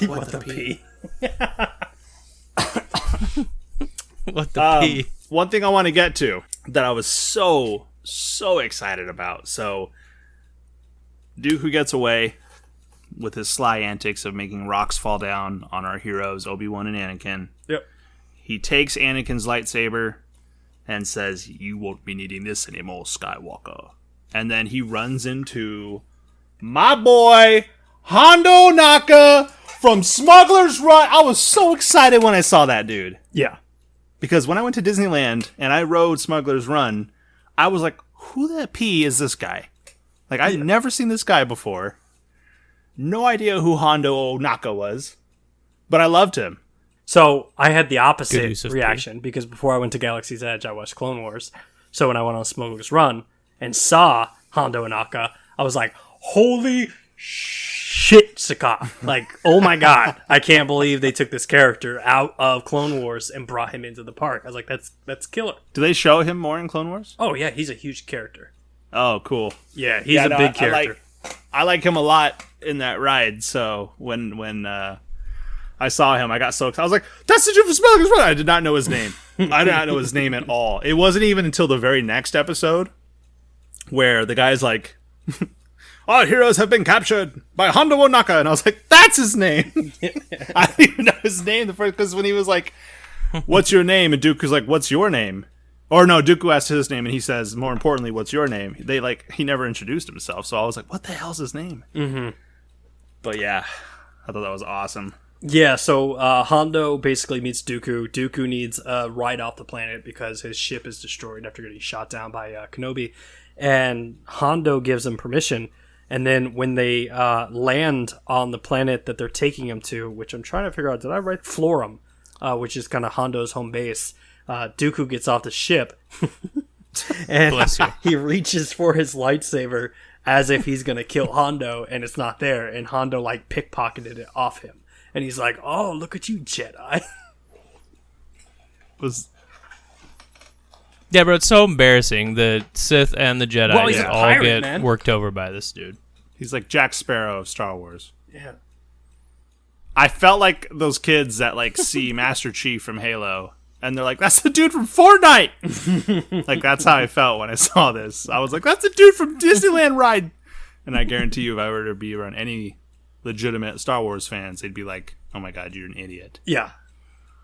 what the P? What the P? One thing I want to get to that I was so excited about. So, Dooku gets away. with his sly antics of making rocks fall down on our heroes, Obi-Wan and Anakin. Yep. He takes Anakin's lightsaber and says, "You won't be needing this anymore, Skywalker." And then he runs into my boy, Hondo Onaka from Smuggler's Run. I was so excited when I saw that dude. Yeah. Because when I went to Disneyland and I rode Smuggler's Run, I was like, who the P is this guy? Like, I'd never seen this guy before. No idea who Hondo Onaka was, but I loved him. So I had the Good opposite use of reaction because before I went to Galaxy's Edge, I watched Clone Wars. So when I went on Smuggler's Run and saw Hondo Onaka, I was like, holy shit, Saka. Like, oh my god, I can't believe they took this character out of Clone Wars and brought him into the park. I was like, that's killer. Do they show him more in Clone Wars? Oh yeah, he's a huge character. Oh, cool. Yeah, he's a big character. I like him a lot in that ride. So when I saw him, I got so excited. I was like, "That's the dude from Smuggler's Run." I did not know his name. I did not know his name at all. It wasn't even until the very next episode where the guy's like, "Our heroes have been captured by Hondo Onaka," and I was like, "That's his name." I didn't even know his name the first because when he was like, "What's your name?" and Dooku's like, "What's your name?" Or no, Dooku asked his name, and he says, more importantly, "What's your name?" He never introduced himself, so I was like, "What the hell's his name?" Mm-hmm. But yeah, I thought that was awesome. Yeah, so Hondo basically meets Dooku. Dooku needs a ride off the planet because his ship is destroyed after getting shot down by Kenobi, and Hondo gives him permission. And then when they land on the planet that they're taking him to, which I'm trying to figure out, did I write Florum, which is kind of Hondo's home base? Dooku gets off the ship and he reaches for his lightsaber as if he's going to kill Hondo, and it's not there. And Hondo like pickpocketed it off him. And he's like, "Oh, look at you, Jedi." Yeah, bro, it's so embarrassing. The Sith and the Jedi Well, he's a all pirate, get man. worked over by this dude. He's like Jack Sparrow of Star Wars. Yeah. I felt like those kids that like see Master Chief from Halo, and they're like, "That's the dude from Fortnite." Like, that's how I felt when I saw this. I was like, "That's the dude from Disneyland Ride." And I guarantee you, if I were to be around any legitimate Star Wars fans, they'd be like, "Oh my god, you're an idiot." Yeah.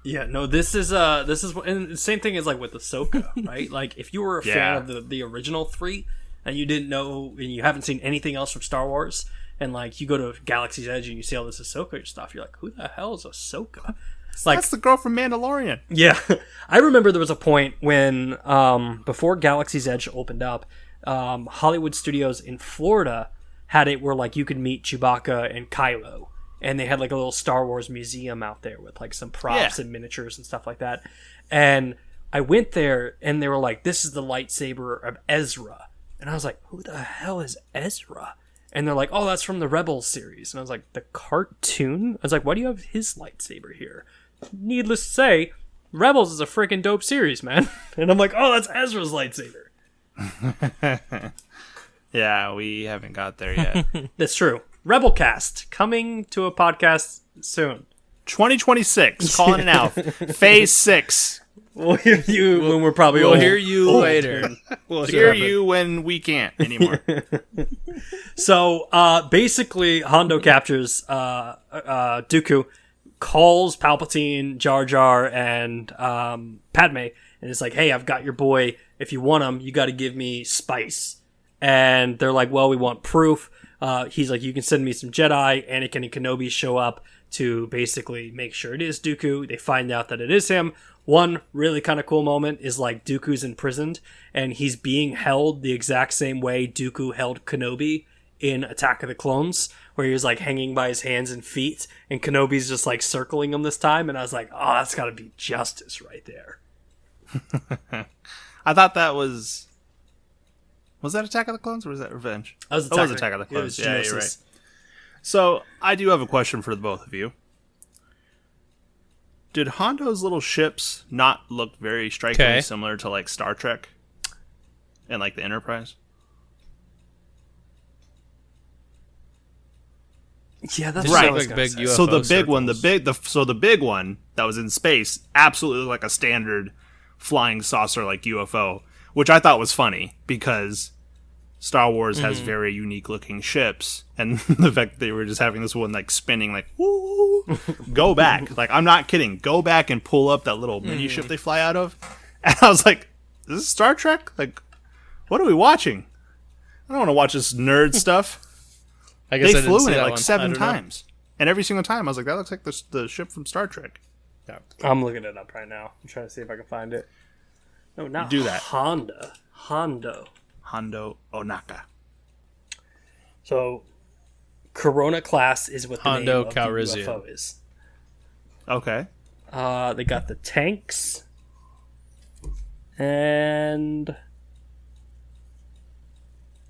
Yeah, no, this is and the same thing is like with Ahsoka, right? Like, if you were a fan of the original 3 and you didn't know and you haven't seen anything else from Star Wars, and like you go to Galaxy's Edge and you see all this Ahsoka stuff, you're like, who the hell is Ahsoka? Like, That's the girl from Mandalorian. yeah. I remember there was a point when before Galaxy's Edge opened up, Hollywood Studios in Florida had it where like you could meet Chewbacca and Kylo. And they had like a little Star Wars museum out there with like some props and miniatures and stuff like that. And I went there and they were like, "This is the lightsaber of Ezra." And I was like, "Who the hell is Ezra?" And they're like, "Oh, that's from the Rebels series." And I was like, "The cartoon?" I was like, "Why do you have his lightsaber here?" Needless to say, Rebels is a freaking dope series, man. And I'm like, "Oh, that's Ezra's lightsaber." Yeah, we haven't got there yet. That's true. Rebelcast coming to a podcast soon. 2026, calling it out. Phase 6. We'll hear you when we're probably We'll old. hear you later. We'll hear you when we can't anymore. So basically, Hondo captures Dooku, calls Palpatine, Jar Jar, and Padme, and it's like, "Hey, I've got your boy. If you want him, you got to give me spice." And they're like, "Well, we want proof." He's like, "You can send me some Jedi." Anakin and Kenobi show up to basically make sure it is Dooku. They find out that it is him. One really kind of cool moment is like Dooku's imprisoned and he's being held the exact same way Dooku held Kenobi in Attack of the Clones, where he was like hanging by his hands and feet, and Kenobi's just like circling him this time. And I was like, "Oh, that's got to be justice right there." I thought that was that Attack of the Clones or was that Revenge? That was Attack of the Clones. Yeah, you're right. So I do have a question for the both of you. Did Hondo's little ships not look very strikingly similar to like Star Trek and like the Enterprise? Yeah, that's Right. what I was Like gonna big say. UFO So the big circles. one, the big one that was in space, absolutely like a standard flying saucer like UFO, which I thought was funny because Star Wars has very unique looking ships, and the fact that they were just having this one like spinning like, woo, go back. Like, I'm not kidding. Go back and pull up that little mini ship they fly out of. And I was like, is this Star Trek? Like, what are we watching? I don't want to watch this nerd stuff. I guess They I didn't flew see in it that like one. 7 I don't know. times. And every single time I was like, that looks like the ship from Star Trek. I'm looking it up right now. I'm trying to see if I can find it. No, not Do that. Hondo. Hondo Onaka. So, Corona class is what the Hondo name of the Calrissian. UFO is. Okay. They got the tanks and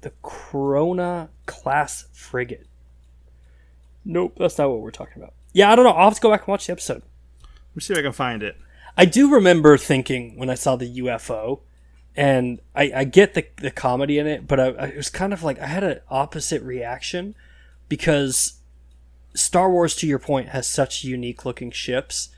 the Corona class frigate. Nope, that's not what we're talking about. Yeah, I don't know. I'll have to go back and watch the episode. Let me see if I can find it. I do remember thinking when I saw the UFO, and I get the comedy in it, but it was kind of like I had an opposite reaction because Star Wars, to your point, has such unique looking ships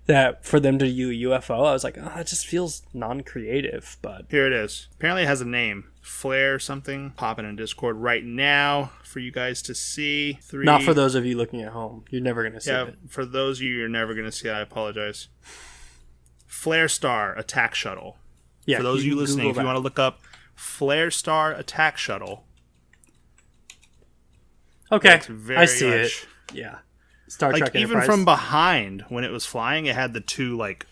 that for them to do a UFO, I was like, oh, it just feels non-creative. But Here it is. Apparently it has a name. Flare something. Popping in Discord right now for you guys to see. not for those of you looking at home. You're never going to see Yeah, it. for those of you you're never going to see it, I apologize. Flare Star Attack Shuttle. Yeah, For those of you can listening, Google if you that. want to look up Flare Star Attack Shuttle, Okay, it's very I see it. much- Yeah. Star Like, Trek even Enterprise. from behind, when it was flying, it had the 2, like,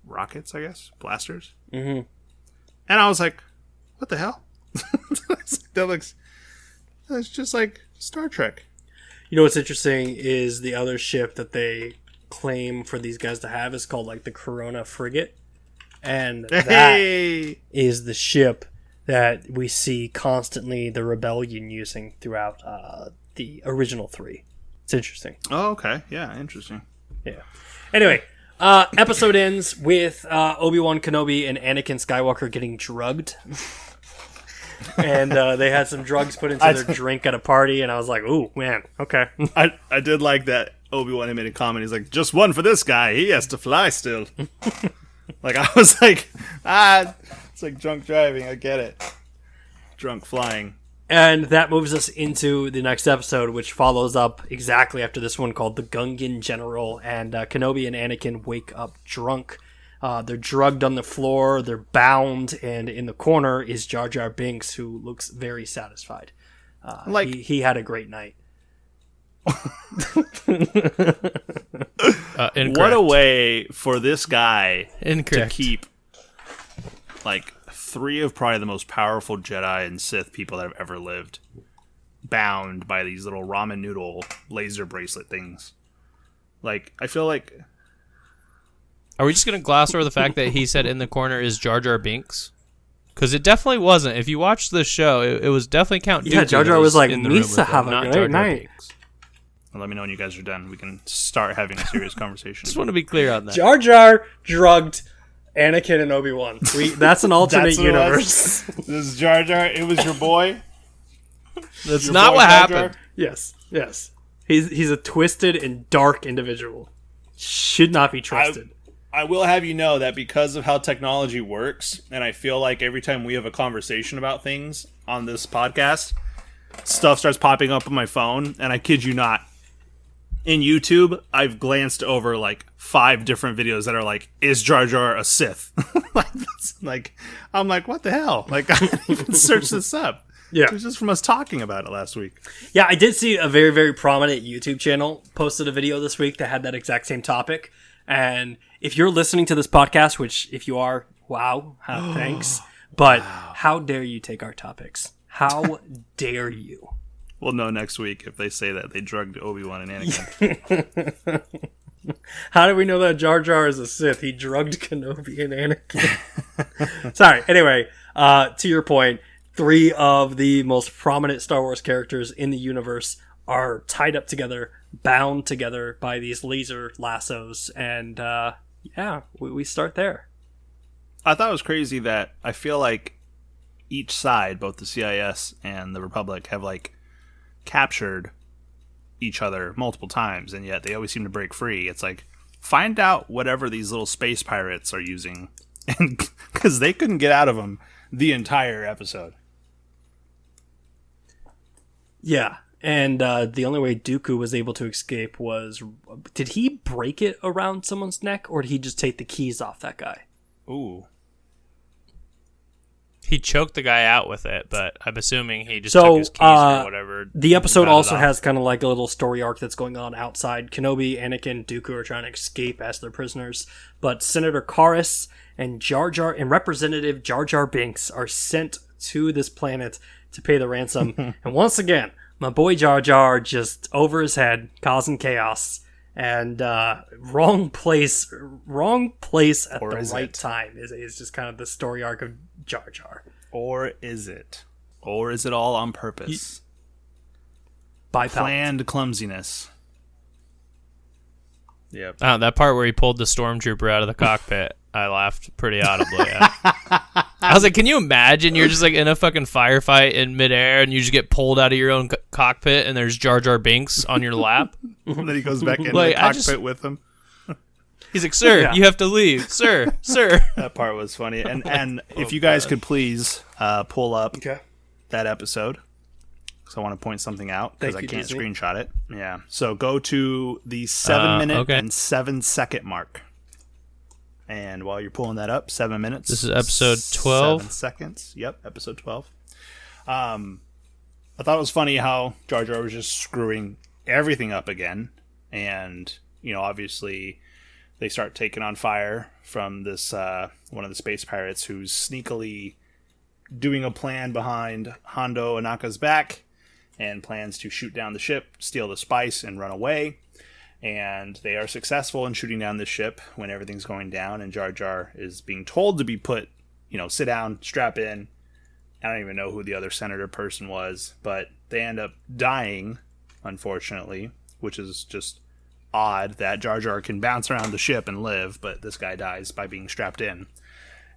rockets, I guess? Blasters? Mm-hmm. And I was like, what the hell? That's just like Star Trek. You know what's interesting is the other ship that they claim for these guys to have is called like the Corona frigate, and that Hey! is the ship that we see constantly the rebellion using throughout the original 3. It's interesting. Oh, okay. Yeah, interesting. Yeah. Anyway, episode ends with Obi-Wan Kenobi and Anakin Skywalker getting drugged. And they had some drugs put into their drink at a party, and I was like, ooh, man, okay. I did like that Obi-Wan had made a comment. He's like, just one for this guy. He has to fly still. Like, I was like, it's like drunk driving. I get it. Drunk flying. And that moves us into the next episode, which follows up exactly after this one, called the Gungan General. And Kenobi and Anakin wake up drunk. They're drugged on the floor, they're bound, and in the corner is Jar Jar Binks, who looks very satisfied. He had a great night. Incorrect. What a way for this guy Incorrect. to keep, like, 3 of probably the most powerful Jedi and Sith people that have ever lived bound by these little ramen noodle laser bracelet things. Like, I feel like... Are we just going to gloss over the fact that he said in the corner is Jar Jar Binks? Because it definitely wasn't. If you watch the show, it was definitely Count Dooku. Yeah, Jar Jar that was like, in the room with Misa, them, have a not great Jar Jar night. Binks. Let me know when you guys are done. We can start having a serious conversation. Just want to be clear on that. Jar Jar drugged Anakin and Obi-Wan. That's an alternate That's what it universe. This is Jar Jar. It was your boy. That's Your not boy what Jar Jar? happened. Yes. He's a twisted and dark individual. Should not be trusted. I will have you know that because of how technology works, and I feel like every time we have a conversation about things on this podcast, stuff starts popping up on my phone, and I kid you not. In YouTube, I've glanced over like 5 different videos that are like, is Jar Jar a Sith? I'm like, what the hell? Like, I didn't even search this up. Yeah. It was just from us talking about it last week. Yeah, I did see a very, very prominent YouTube channel posted a video this week that had that exact same topic. And if you're listening to this podcast, which if you are, wow, thanks. But how dare you take our topics? How dare you? We'll know next week if they say that they drugged Obi-Wan and Anakin. How do we know that Jar Jar is a Sith? He drugged Kenobi and Anakin. Sorry. Anyway, to your point, 3 of the most prominent Star Wars characters in the universe are tied up together, bound together by these laser lassos, and we start there. I thought it was crazy that I feel like each side, both the CIS and the Republic, have like captured each other multiple times, and yet they always seem to break free. It's like, find out whatever these little space pirates are using, and because they couldn't get out of them the entire episode. Yeah, and the only way Dooku was able to escape was... Did he break it around someone's neck, or did he just take the keys off that guy? Ooh. He choked the guy out with it, but I'm assuming he just took his keys or whatever. The episode and got also it off. has kind of like a little story arc that's going on outside. Kenobi, Anakin, Dooku are trying to escape as their prisoners, but Senator Karras and Jar Jar and Representative Jar Jar Binks are sent to this planet to pay the ransom. And once again, my boy Jar Jar just over his head, causing chaos. And wrong place at the right time is just kind of the story arc of Jar Jar. Or is it? Or is it all on purpose? By planned clumsiness. Yep. Oh, that part where he pulled the stormtrooper out of the cockpit, I laughed pretty audibly at. I was like, can you imagine you're just like in a fucking firefight in midair and you just get pulled out of your own cockpit and there's Jar Jar Binks on your lap? And then he goes back into Like, the cockpit with him. He's like, sir, you have to leave. Sir. That part was funny. And if you guys could please pull up that episode. Because I want to point something out. Because I can't screenshot it. Yeah. So go to the 7-minute and 7-second mark. And while you're pulling that up, 7 minutes. This is episode 12? 7 seconds. Yep, episode 12. I thought it was funny how Jar Jar was just screwing everything up again. And, obviously they start taking on fire from this one of the space pirates who's sneakily doing a plan behind Hondo Onaka's back and plans to shoot down the ship, steal the spice, and run away. And they are successful in shooting down the ship when everything's going down, and Jar Jar is being told to be put, sit down, strap in. I don't even know who the other senator person was, but they end up dying, unfortunately, which is just odd that Jar Jar can bounce around the ship and live, but this guy dies by being strapped in.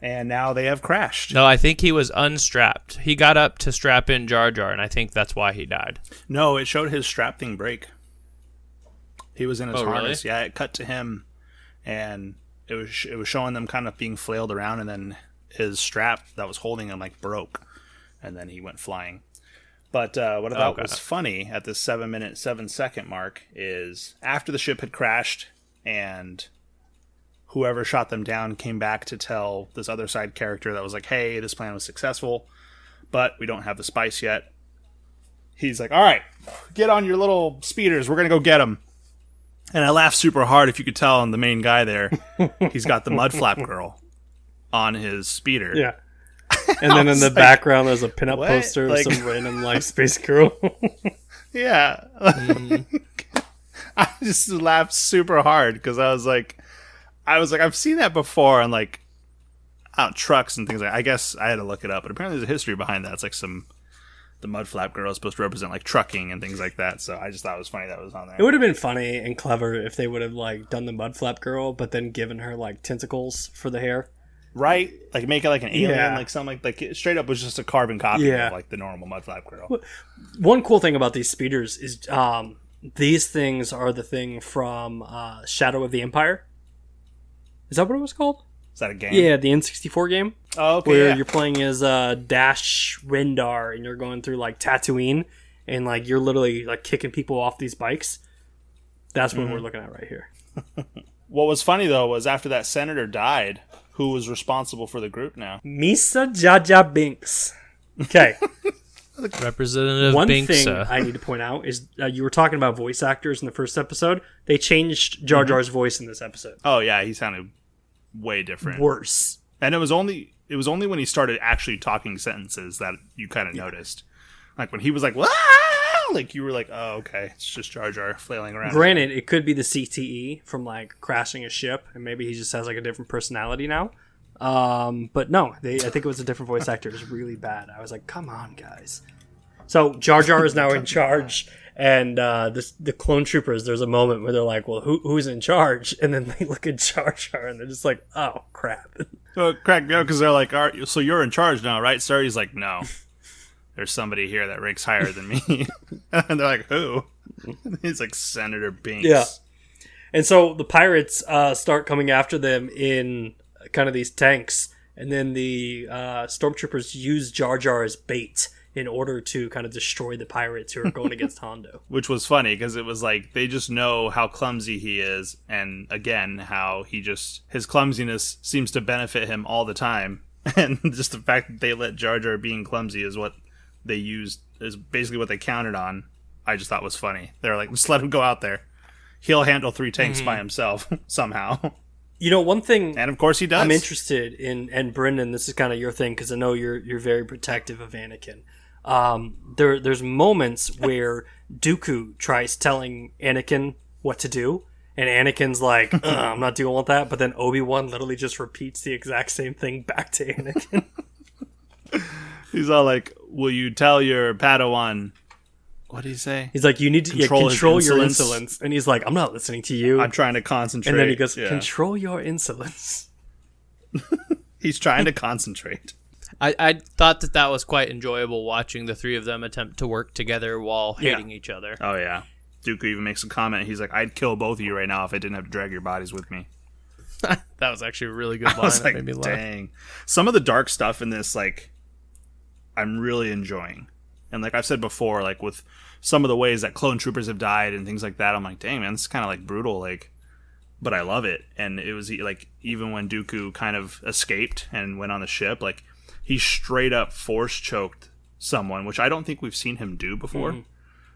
And now they have crashed. No, I think he was unstrapped. He got up to strap in Jar Jar, and I think that's why he died. No, it showed his strap thing break. He was in his harness. Really? Yeah, it cut to him, and it was showing them kind of being flailed around, and then his strap that was holding him broke, and then he went flying. But what I thought was funny at this 7-minute, 7-second mark is after the ship had crashed and whoever shot them down came back to tell this other side character that was like, hey, this plan was successful, but we don't have the spice yet. He's like, all right, get on your little speeders. We're going to go get them. And I laughed super hard, if you could tell, on the main guy there. He's got the mud flap girl on his speeder. Yeah. And then in the background, there's a pinup poster of some random space girl. Yeah. I just laughed super hard because I was like, I've seen that before on out trucks and things I guess I had to look it up, but apparently there's a history behind that. It's the mud flap girl is supposed to represent trucking and things like that. So I just thought it was funny that was on there. It would have been funny and clever if they would have done the mud flap girl, but then given her tentacles for the hair. Right? Make it an alien, something like it straight up was just a carbon copy of the normal mud flap girl. One cool thing about these speeders is these things are the thing from Shadow of the Empire. Is that what it was called? Is that a game? Yeah, the N64 game. Oh, okay. Where you're playing as Dash Rendar and you're going through Tatooine and you're literally kicking people off these bikes. That's what we're looking at right here. What was funny though was after that senator died, who was responsible for the group now? Misa Jaja Binks. Okay. Representative One Binks. thing I need to point out is you were talking about voice actors in the first episode. They changed Jar Jar's voice in this episode. Oh yeah, he sounded way different. Worse. And it was only when he started actually talking sentences that you kind of noticed. When he was "Wah!" you were like, oh, okay, it's just Jar Jar flailing around. Granted, it could be the CTE from crashing a ship, and maybe he just has a different personality now. But no, I think it was a different voice actor. It was really bad. I was like, come on, guys. So Jar Jar is now in charge, and the clone troopers, there's a moment where they're like, well, who's in charge? And then they look at Jar Jar, and they're just like, oh, crap. So it cracked me up because they're like, all right, so you're in charge now, right, sir? He's like, no. There's somebody here that ranks higher than me. And they're like, who? He's like, Senator Binks. Yeah. And so the pirates start coming after them in kind of these tanks. And then the stormtroopers use Jar Jar as bait in order to kind of destroy the pirates who are going against Hondo. Which was funny because it was like they just know how clumsy he is, and again how his clumsiness seems to benefit him all the time, and just the fact that they let Jar Jar being clumsy is what they used, is basically what they counted on. I just thought was funny. They're like, just let him go out there. He'll handle 3 tanks by himself somehow. You know, one thing, and of course he does. I'm interested in, and Brendan, this is kind of your thing because I know you're very protective of Anakin. There's moments where Dooku tries telling Anakin what to do, and Anakin's like, I'm not dealing with that. But then Obi-Wan literally just repeats the exact same thing back to Anakin. He's all like, will you tell your Padawan, what did he say? He's like, you need to control your insolence. insolence. And he's like, I'm not listening to you. I'm trying to concentrate. And then he goes, control your insolence. He's trying to concentrate. I thought that was quite enjoyable watching the 3 of them attempt to work together while hating each other. Oh, yeah. Dooku even makes a comment. He's like, I'd kill both of you right now if I didn't have to drag your bodies with me. That was actually a really good line. I was like, made me laugh. dang. Some of the dark stuff in this, like, I'm really enjoying. And like I've said before, like with some of the ways that clone troopers have died and things like that, I'm like, dang, man, this is kind of like brutal, like, but I love it. And it was like, even when Dooku kind of escaped and went on the ship, like, he straight up force choked someone, which I don't think we've seen him do before.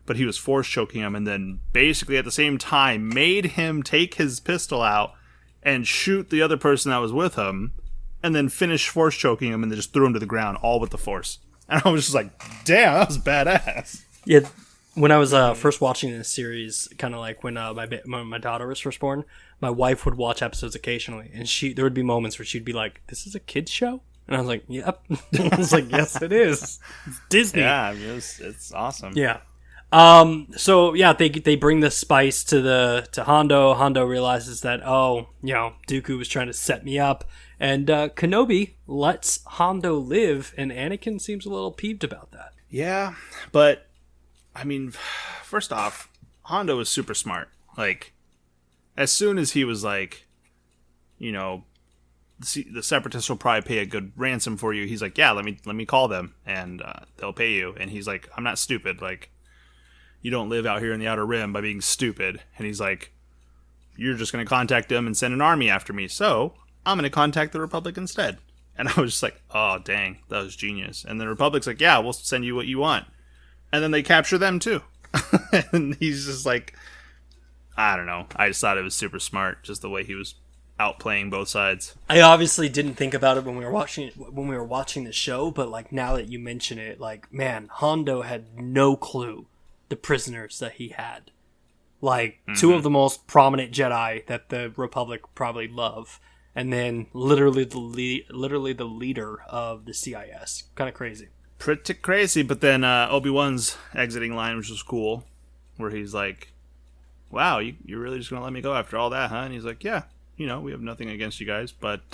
But he was force choking him, and then basically at the same time made him take his pistol out and shoot the other person that was with him, and then finish force choking him and then just threw him to the ground, all with the force. And I was just like, damn, that was badass. Yeah, when I was first watching this series, kind of like when my daughter was first born, my wife would watch episodes occasionally, and there would be moments where she'd be like, "This is a kids show," and I was like, "Yep." I was like, "Yes, it is. It's Disney." Yeah, I mean, it's awesome. Yeah. So yeah, they bring the spice to Hondo. Hondo realizes that, Dooku was trying to set me up. And Kenobi lets Hondo live, and Anakin seems a little peeved about that. Yeah, but, I mean, first off, Hondo is super smart. Like, as soon as he was like, the separatists will probably pay a good ransom for you, he's like, yeah, let me call them, and they'll pay you. And he's like, I'm not stupid. Like, you don't live out here in the Outer Rim by being stupid. And he's like, you're just going to contact them and send an army after me, so I'm going to contact the Republic instead. And I was just like, oh, dang, that was genius. And the Republic's like, yeah, we'll send you what you want. And then they capture them, too. And he's just like, I don't know. I just thought it was super smart, just the way he was outplaying both sides. I obviously didn't think about it when we were watching the show, but like now that you mention it, like, man, Hondo had no clue the prisoners that he had. Like, 2 of the most prominent Jedi that the Republic probably love. And then literally the leader of the CIS. Kind of crazy. Pretty crazy, but then Obi-Wan's exiting line, which was cool, where he's like, wow, you're really just going to let me go after all that, huh? And he's like, yeah, we have nothing against you guys, but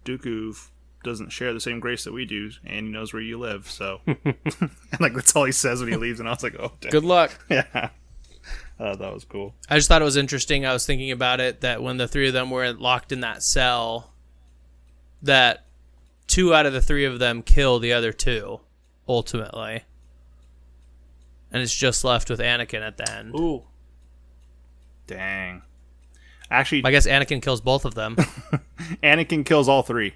Dooku doesn't share the same grace that we do, and he knows where you live, so. And like, that's all he says when he leaves, and I was like, oh, damn. Good luck. Yeah. That was cool. I just thought it was interesting. I was thinking about it, that when the 3 of them were locked in that cell, that 2 out of the 3 of them kill the other 2, ultimately. And it's just left with Anakin at the end. Ooh. Dang. Actually, I guess Anakin kills both of them. Anakin kills all 3.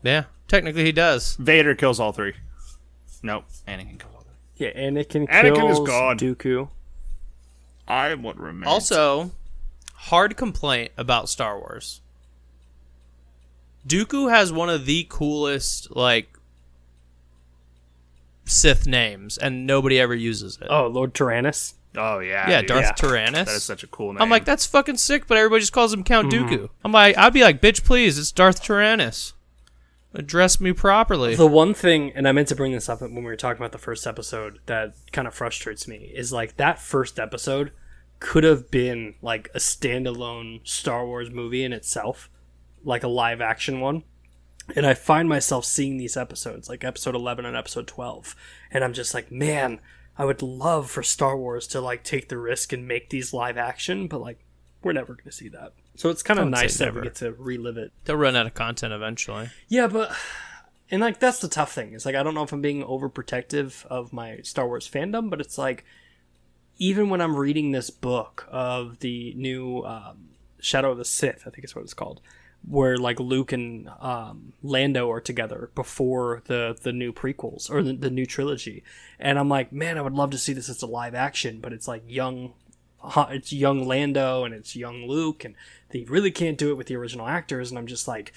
Yeah, technically he does. Vader kills all 3. Nope, Anakin kills all 3. Yeah, Anakin is kills gone. Dooku. I am what remains. Also, hard complaint about Star Wars. Dooku has one of the coolest, Sith names, and nobody ever uses it. Oh, Lord Tyranus? Oh, yeah. Yeah, dude. Darth Tyranus. That is such a cool name. I'm like, that's fucking sick, but everybody just calls him Count Dooku. I'm like, I'd be like, bitch, please, it's Darth Tyranus. Address me properly. The one thing, and I meant to bring this up when we were talking about the first episode, that kind of frustrates me, is like that first episode could have been like a standalone Star Wars movie in itself, like a live action one. And I find myself seeing these episodes, like episode 11 and episode 12, and I'm just like, man, I would love for Star Wars to like take the risk and make these live action, but like we're never going to see that. So it's kind of nice that we get to relive it. They'll run out of content eventually. Yeah, but And, like, that's the tough thing. It's like, I don't know if I'm being overprotective of my Star Wars fandom, but it's like, even when I'm reading this book of the new Shadow of the Sith, I think is what it's called, where, like, Luke and Lando are together before the new prequels, or the new trilogy. And I'm like, man, I would love to see this as a live action, but it's like it's young Lando and it's young Luke, and they really can't do it with the original actors. And I'm just like,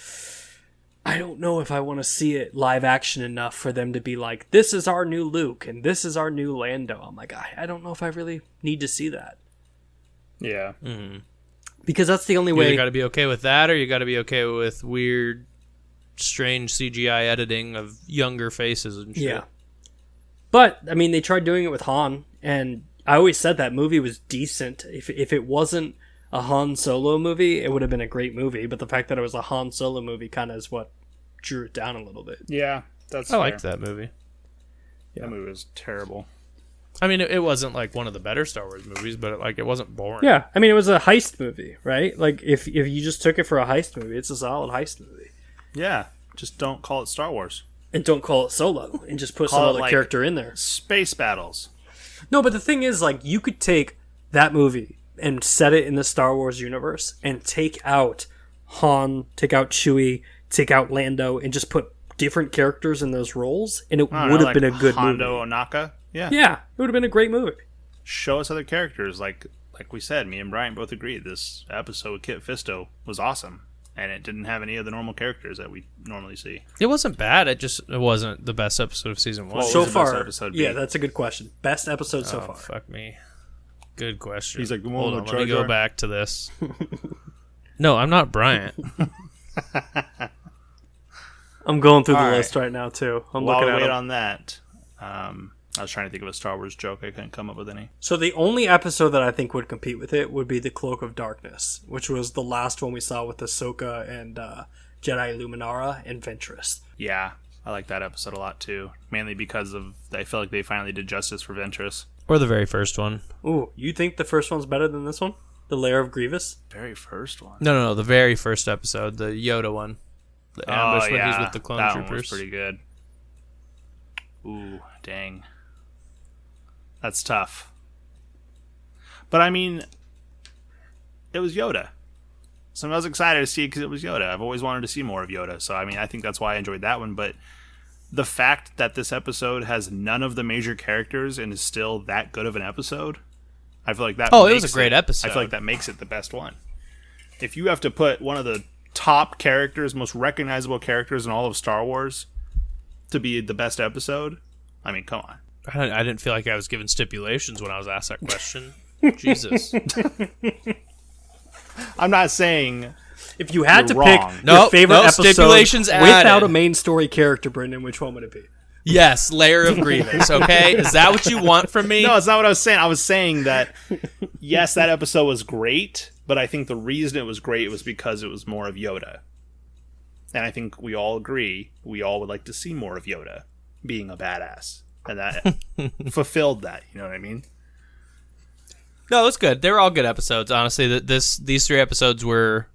I don't know if I want to see it live action enough for them to be like, this is our new Luke and this is our new Lando. I'm like, I don't know if I really need to see that. Yeah. Mm-hmm. Because that's the only You way. got to be okay with that, or you got to be okay with weird, strange CGI editing of younger faces and shit. Yeah. But, I mean, they tried doing it with Han, and I always said that movie was decent. If it wasn't a Han Solo movie, it would have been a great movie, but the fact that it was a Han Solo movie kind of is what drew it down a little bit. Yeah, that's I liked that movie. That movie was terrible. I mean, it wasn't like one of the better Star Wars movies, but it wasn't boring. Yeah, I mean, it was a heist movie, right? Like, if you just took it for a heist movie, it's a solid heist movie. Yeah, just don't call it Star Wars. And don't call it Solo, and just put some Call it, other like, character in there. Space battles. No, but the thing is, like, you could take that movie and set it in the Star Wars universe and take out Han, take out Chewie, take out Lando, and just put different characters in those roles, and it would have been a good Hondo movie. Onaka. Yeah. Yeah, it would have been a great movie. Show us other characters. Like we said, me and Brian both agreed this episode with Kit Fisto was awesome. And it didn't have any of the normal characters that we normally see. It wasn't bad. It wasn't the best episode of season 1. Well, So was the best far, episode yeah, be? that's a good question. Best episode so Oh, far. fuck me. Good question. He's like, "Well, hold on, Jar let me go Jar?" back to this. No, I'm not Bryant. I'm going through the All right. list right now, too. I'm While looking we at wait them. on that, I was trying to think of a Star Wars joke. I couldn't come up with any. So the only episode that I think would compete with it would be the Cloak of Darkness, which was the last one we saw with Ahsoka and Jedi Luminara and Ventress. Yeah, I like that episode a lot too. Mainly because I feel like they finally did justice for Ventress. Or the very first one. Ooh, you think the first one's better than this one? The Lair of Grievous? Very first one. No, the very first episode, the Yoda one. The ambush when he's with the clone that troopers. one was pretty good. Ooh, dang. That's tough. But I mean, it was Yoda. So I was excited to see it because it was Yoda. I've always wanted to see more of Yoda. So I mean, I think that's why I enjoyed that one. But the fact that this episode has none of the major characters and is still that good of an episode, I feel like that. Oh, it was makes a great episode. I feel like that makes it the best one. If you have to put one of the top characters, most recognizable characters in all of Star Wars to be the best episode, I mean, come on. I didn't feel like I was given stipulations when I was asked that question. Jesus. I'm not saying If you had to You're pick wrong. your Nope, favorite no episode stipulations without added. a main story character, Brendan, which one would it be? Yes, Lair of Grievous, okay? Is that what you want from me? no, it's not what I was saying. I was saying that yes, that episode was great, but I think the reason it was great was because it was more of Yoda. And I think we all agree we all would like to see more of Yoda being a badass. And that fulfilled that, you know what I mean? No, it's good. They were all good episodes, honestly. These 3 episodes were...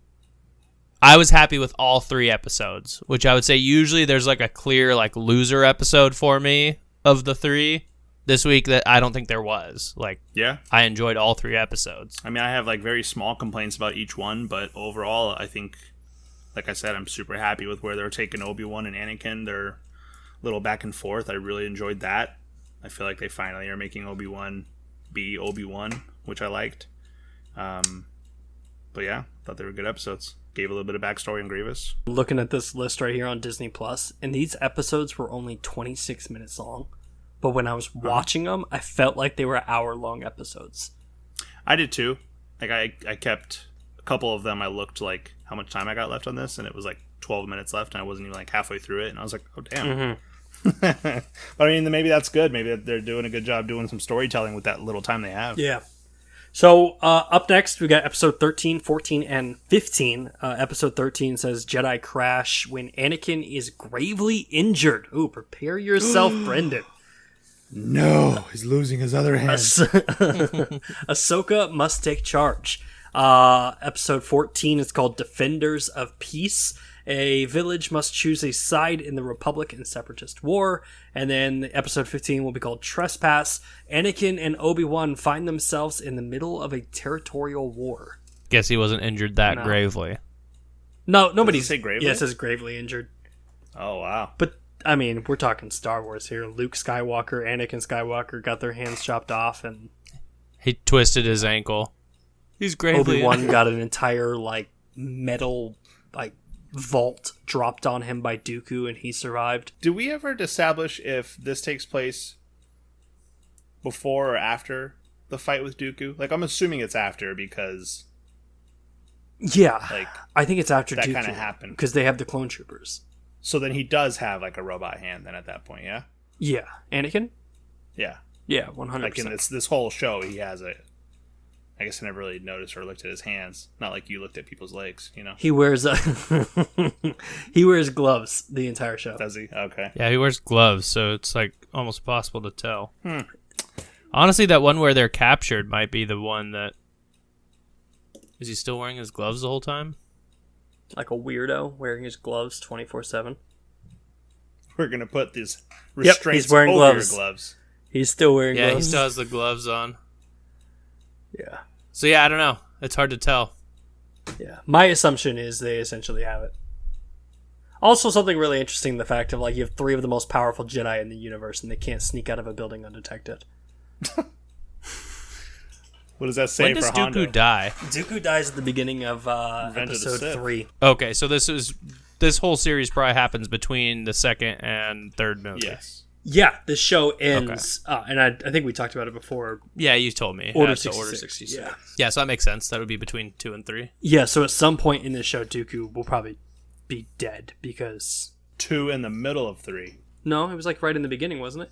I was happy with all 3 episodes, which I would say usually there's like a clear like loser episode for me of the 3. This week that I don't think there was. Like, Yeah. I enjoyed all 3 episodes. I mean, I have like very small complaints about each one, but overall, I think, like I said, I'm super happy with where they're taking Obi-Wan and Anakin. They're little back and forth. I really enjoyed that. I feel like they finally are making Obi-Wan be Obi-Wan, which I liked. But yeah, thought they were good episodes. Gave a little bit of backstory on Grievous. Looking at this list right here on Disney Plus, and these episodes were only 26 minutes long. But when I was watching them, I felt like they were hour-long episodes. I did too. Like I kept a couple of them. I looked like how much time I got left on this, and it was like 12 minutes left, and I wasn't even like halfway through it, and I was like, oh damn. Mm-hmm. But I mean, maybe that's good. Maybe they're doing a good job doing some storytelling with that little time they have. Yeah. So, up next, we got episode 13, 14, and 15. Episode 13 says, Jedi crash when Anakin is gravely injured. Ooh, prepare yourself, Brendan. No, he's losing his other hand. Ahsoka must take charge. Episode 14 is called Defenders of Peace. A village must choose a side in the Republic and Separatist war. And then episode 15 will be called Trespass. Anakin and Obi-Wan find themselves in the middle of a territorial war. Guess he wasn't injured that gravely. No, nobody's... Does it say gravely? Yeah, it says gravely injured. Oh, wow. But, I mean, we're talking Star Wars here. Luke Skywalker, Anakin Skywalker got their hands chopped off, and... He twisted his ankle. He's gravely Obi-Wan got an entire, like, metal, like, vault dropped on him by Dooku, and he survived. Do we ever establish if this takes place before or after the fight with Dooku? Like, I'm assuming it's after because... Yeah, like, I think it's after that Dooku. kind of happened. Because they have the clone troopers. So then he does have, like, a robot hand then at that point, yeah? Yeah. Anakin? Yeah. Yeah, 100%. Like, in this whole show, he has a... I guess I never really noticed or looked at his hands. Not like you looked at people's legs, you know? He wears he wears gloves the entire show. Does he? Okay. Yeah, he wears gloves, so it's like almost impossible to tell. Honestly, that one where they're captured might be the one that... Is he still wearing his gloves the whole time? Like a weirdo wearing his gloves 24/7. We're going to put these restraints he's wearing over gloves. your gloves. He's still wearing Yeah, gloves. he still has the gloves on. Yeah. So yeah, I don't know. It's hard to tell. Yeah. My assumption is they essentially have it. Also, something really interesting, the fact of, like, you have 3 of the most powerful Jedi in the universe, and they can't sneak out of a building undetected. What does that say When does for Hondo? Dooku die? Dooku dies at the beginning of Revenge of the episode Sith. 3. Okay, so this whole series probably happens between the second and third movie. Yes. Yeah, the show ends, and I think we talked about it before. Yeah, you told me. Order Yeah, so 66. Order 66. Yeah. Yeah, so that makes sense. That would be between 2 and 3. Yeah, so at some point in this show, Dooku will probably be dead because... 2 in the middle of 3. No, it was like right in the beginning, wasn't it?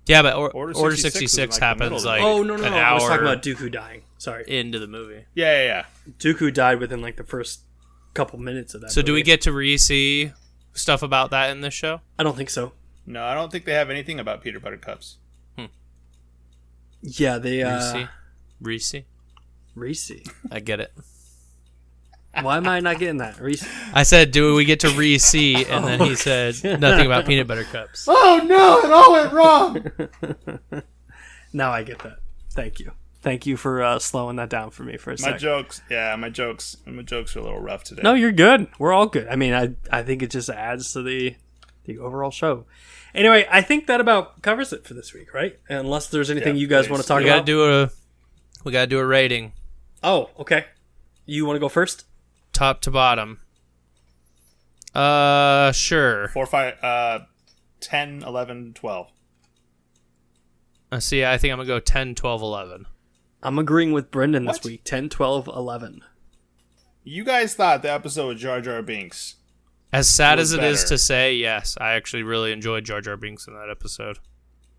Yeah, but Order Order 66 66 is like the happens middle like of Oh, no, an I was talking hour about Dooku dying. Sorry. into the movie. Yeah. Dooku died within like the first couple minutes of that So do we movie. get to re-see stuff about that in this show? I don't think so. No, I don't think they have anything about Peter Butter Cups. Yeah, they... Re-see? Reese. I get it. Why am I not getting that? Reese. I said, do we get to re-see? And then he said nothing about peanut butter cups. Oh no, it all went wrong! Now I get that. Thank you. Thank you for slowing that down for me for a My second. jokes are a little rough today. No, you're good. We're all good. I mean, I think it just adds to the overall show. Anyway, I think that about covers it for this week, right? Unless there's anything Yeah, you guys please. want to talk We gotta about. we gotta do a rating, Oh, okay. You want to go first? top to bottom. Sure. 4, 5, 10, 11, 12. See, I think I'm gonna go 10, 12, 11. I'm agreeing with Brendan this What? week. 10, 12, 11. You guys thought the episode with Jar Jar Binks. As sad was as it is better. to say, yes, I actually really enjoyed Jar Jar Binks in that episode.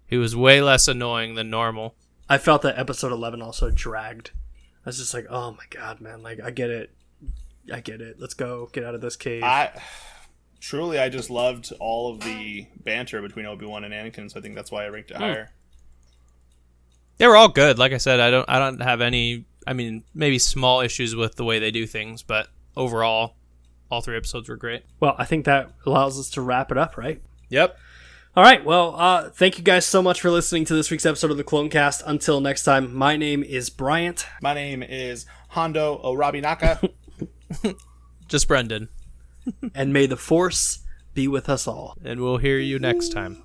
He was way less annoying than normal. I felt that episode 11 also dragged. I was just like, oh my god, man. Like, I get it. Let's go. Get out of this cave. I just loved all of the banter between Obi-Wan and Anakin, so I think that's why I ranked it higher. They were all good. Like I said, I don't have any. I mean, maybe small issues with the way they do things, but overall, all 3 episodes were great. Well, I think that allows us to wrap it up, right? Yep. All right. Well, thank you guys so much for listening to this week's episode of the Clone Cast. Until next time, my name is Bryant. My name is Hondo Onaka. Just Brendan. And may the Force be with us all. And we'll hear you next time.